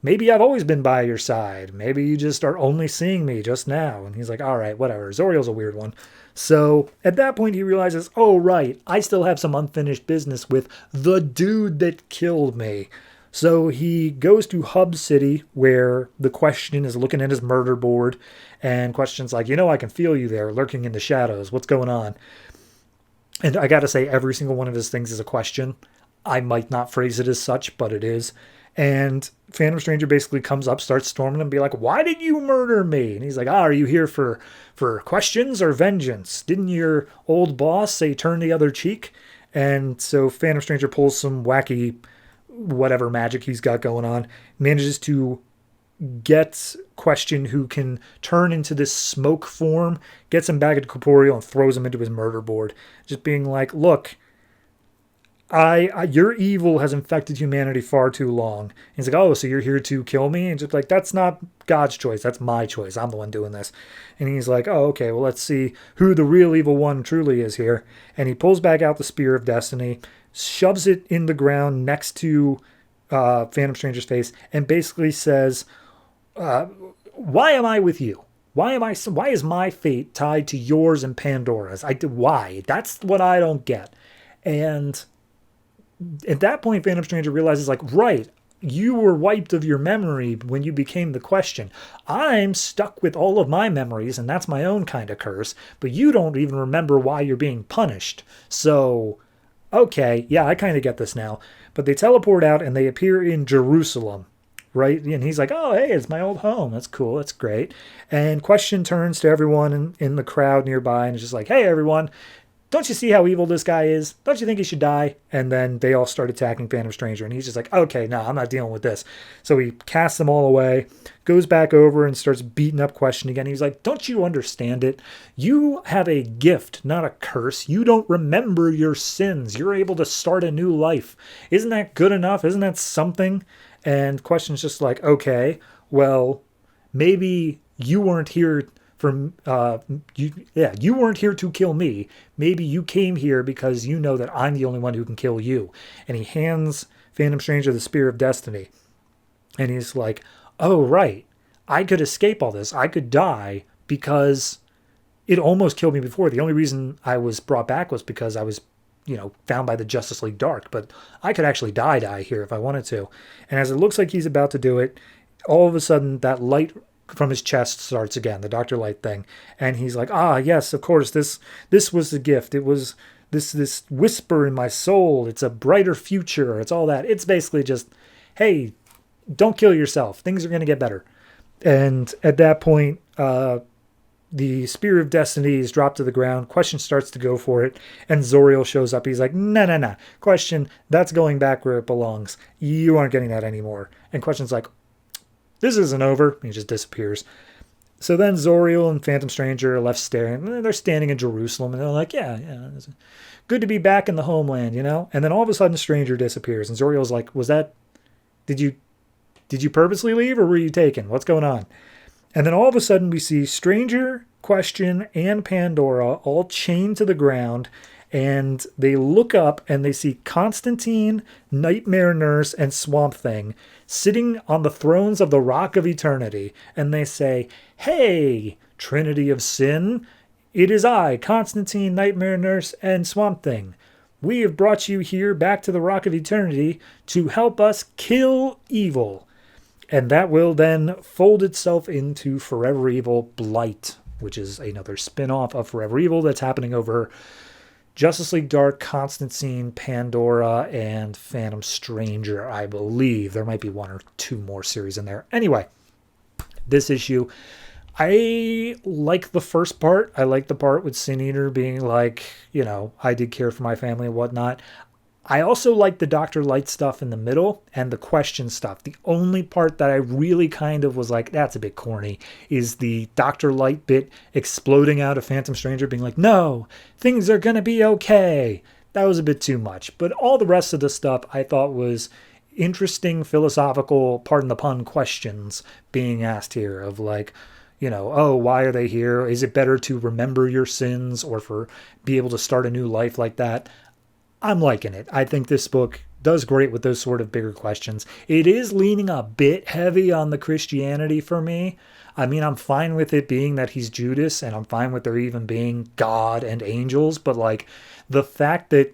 maybe I've always been by your side. Maybe you just are only seeing me just now." And he's like, "All right, whatever." Zoriel's a weird one. So at that point, he realizes, "Oh, right, I still have some unfinished business with the dude that killed me." So he goes to Hub City, where the Question is looking at his murder board, and Question's like, "I can feel you there, lurking in the shadows. What's going on?" And I gotta say, every single one of his things is a question. I might not phrase it as such, but it is. And Phantom Stranger basically comes up, starts storming him, and be like, "Why did you murder me?" And he's like, "Are you here for questions or vengeance? Didn't your old boss say turn the other cheek?" And so Phantom Stranger pulls some wacky whatever magic he's got going on, manages to get Question, who can turn into this smoke form, gets him back into corporeal and throws him into his murder board. Just being like, "Look, your evil has infected humanity far too long. And he's like, oh, so you're here to kill me? And just like, that's not God's choice. That's my choice. I'm the one doing this. And he's like, oh, okay, well, let's see who the real evil one truly is here. And he pulls back out the Spear of Destiny, shoves it in the ground next to Phantom Stranger's face, and basically says, why am I with you? Why is my fate tied to yours and Pandora's? Why? That's what I don't get. And at that point, Phantom Stranger realizes, like, right, you were wiped of your memory when you became the Question. I'm stuck with all of my memories, and that's my own kind of curse, but you don't even remember why you're being punished. So, okay, yeah, I kind of get this now. But they teleport out, and they appear in Jerusalem, right? And he's like, oh, hey, it's my old home. That's cool. That's great. And Question turns to everyone in the crowd nearby and is just like, hey, everyone, don't you see how evil this guy is? Don't you think he should die? And then they all start attacking Phantom Stranger. And he's just like, okay, no, I'm not dealing with this. So he casts them all away, goes back over and starts beating up Question again. He's like, don't you understand it? You have a gift, not a curse. You don't remember your sins. You're able to start a new life. Isn't that good enough? Isn't that something? And Question's just like, okay, well, maybe you weren't here you weren't here to kill me. Maybe you came here because you know that I'm the only one who can kill you. And he hands Phantom Stranger the Spear of Destiny. And he's like, oh, right. I could escape all this. I could die because it almost killed me before. The only reason I was brought back was because I was, found by the Justice League Dark. But I could actually die here if I wanted to. And as it looks like he's about to do it, all of a sudden that light from his chest starts again, the Dr. Light thing. And he's like, yes, of course, this was the gift. It was this whisper in my soul. It's a brighter future. It's all that. It's basically just, hey, don't kill yourself. Things are going to get better. And at that point, the Spear of Destiny is dropped to the ground. Question starts to go for it. And Zoriel shows up. He's like, no. Question, that's going back where it belongs. You aren't getting that anymore. And Question's like, this isn't over. He just disappears. So then Zoriel and Phantom Stranger are left staring. They're standing in Jerusalem, and they're like, yeah, it's good to be back in the homeland, And then all of a sudden, Stranger disappears, and Zoriel's like, did you purposely leave, or were you taken? What's going on? And then all of a sudden, we see Stranger, Question, and Pandora all chained to the ground, and they look up, and they see Constantine, Nightmare Nurse, and Swamp Thing sitting on the thrones of the Rock of Eternity, and they say, hey, Trinity of Sin, it is I, Constantine, Nightmare Nurse, and Swamp Thing. We have brought you here back to the Rock of Eternity to help us kill evil. And that will then fold itself into Forever Evil Blight, which is another spin-off of Forever Evil that's happening over Justice League Dark, Constantine, Pandora, and Phantom Stranger, I believe. There might be one or two more series in there. Anyway, this issue, I like the first part. I like the part with Sin Eater being like, I did care for my family and whatnot. I also like the Dr. Light stuff in the middle and the Question stuff. The only part that I really kind of was like, that's a bit corny, is the Dr. Light bit exploding out of Phantom Stranger being like, no, things are going to be okay. That was a bit too much. But all the rest of the stuff I thought was interesting, philosophical, pardon the pun, questions being asked here of like, why are they here? Is it better to remember your sins or for be able to start a new life like that? I'm liking it. I think this book does great with those sort of bigger questions. It is leaning a bit heavy on the Christianity for me. I mean, I'm fine with it being that he's Judas, and I'm fine with there even being God and angels, but like the fact that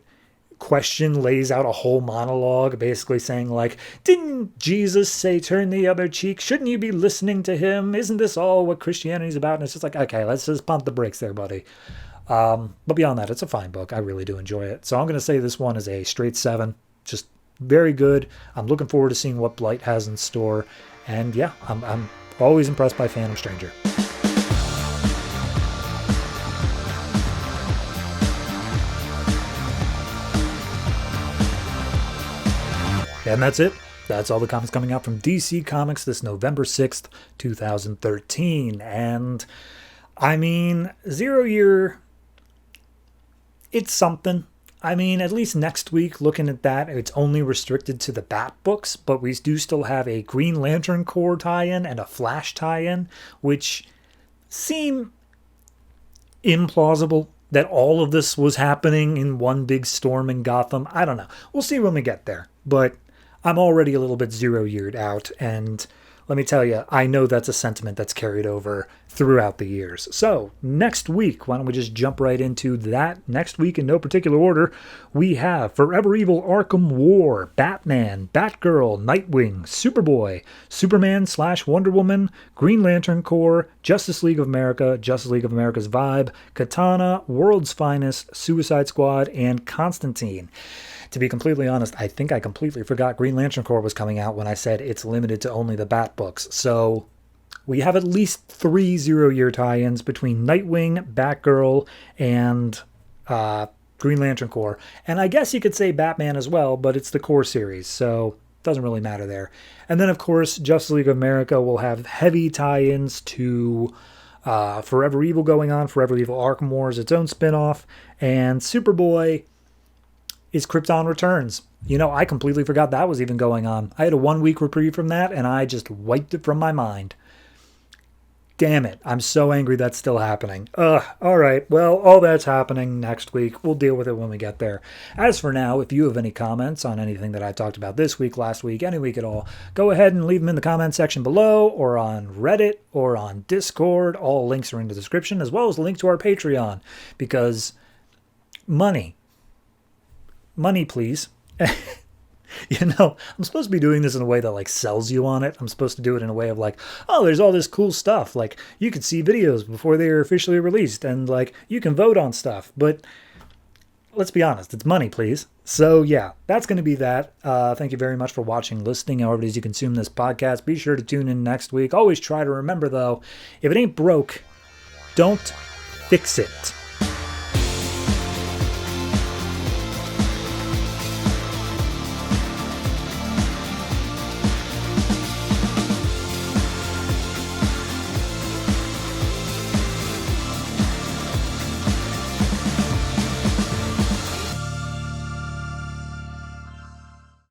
Question lays out a whole monologue basically saying like, didn't Jesus say turn the other cheek? Shouldn't you be listening to him? Isn't this all what Christianity is about? And it's just like, okay, let's just pump the brakes there, buddy. But beyond that, it's a fine book. I really do enjoy it. So I'm going to say this one is a straight 7. Just very good. I'm looking forward to seeing what Blight has in store. And yeah, I'm always impressed by Phantom Stranger. And that's it. That's all the comics coming out from DC Comics this November 6th, 2013. And I mean, 0 Year, it's something. I mean, at least next week, looking at that, it's only restricted to the Bat books, but we do still have a Green Lantern Corps tie-in and a Flash tie-in, which seem implausible that all of this was happening in one big storm in Gotham. I don't know. We'll see when we get there. But I'm already a little bit zero-yeared out, and let me tell you, I know that's a sentiment that's carried over throughout the years. So, next week, why don't we just jump right into that? Next week, in no particular order, we have Forever Evil Arkham War, Batman, Batgirl, Nightwing, Superboy, Superman/Wonder Woman, Green Lantern Corps, Justice League of America, Justice League of America's Vibe, Katana, World's Finest, Suicide Squad, and Constantine. To be completely honest, I think I completely forgot Green Lantern Corps was coming out when I said it's limited to only the Bat books. So we have at least 3 zero-year tie-ins between Nightwing, Batgirl, and Green Lantern Corps. And I guess you could say Batman as well, but it's the Corps series, so it doesn't really matter there. And then, of course, Justice League of America will have heavy tie-ins to Forever Evil going on. Forever Evil Arkham War is its own spin-off. And Superboy is Krypton Returns. You know, I completely forgot that was even going on. I had a 1-week reprieve from that, and I just wiped it from my mind. Damn it. I'm so angry that's still happening. All right. Well, all that's happening next week. We'll deal with it when we get there. As for now, if you have any comments on anything that I talked about this week, last week, any week at all, go ahead and leave them in the comment section below, or on Reddit, or on Discord. All links are in the description, as well as the link to our Patreon, because money, please. You know, I'm supposed to be doing this in a way that, like, sells you on it. I'm supposed to do it in a way of, like, oh, there's all this cool stuff. Like, you could see videos before they are officially released, and, like, you can vote on stuff. But let's be honest, it's money, please. So, yeah, that's going to be that. Thank you very much for watching, listening, however it is you consume this podcast. Be sure to tune in next week. Always try to remember, though, if it ain't broke, don't fix it.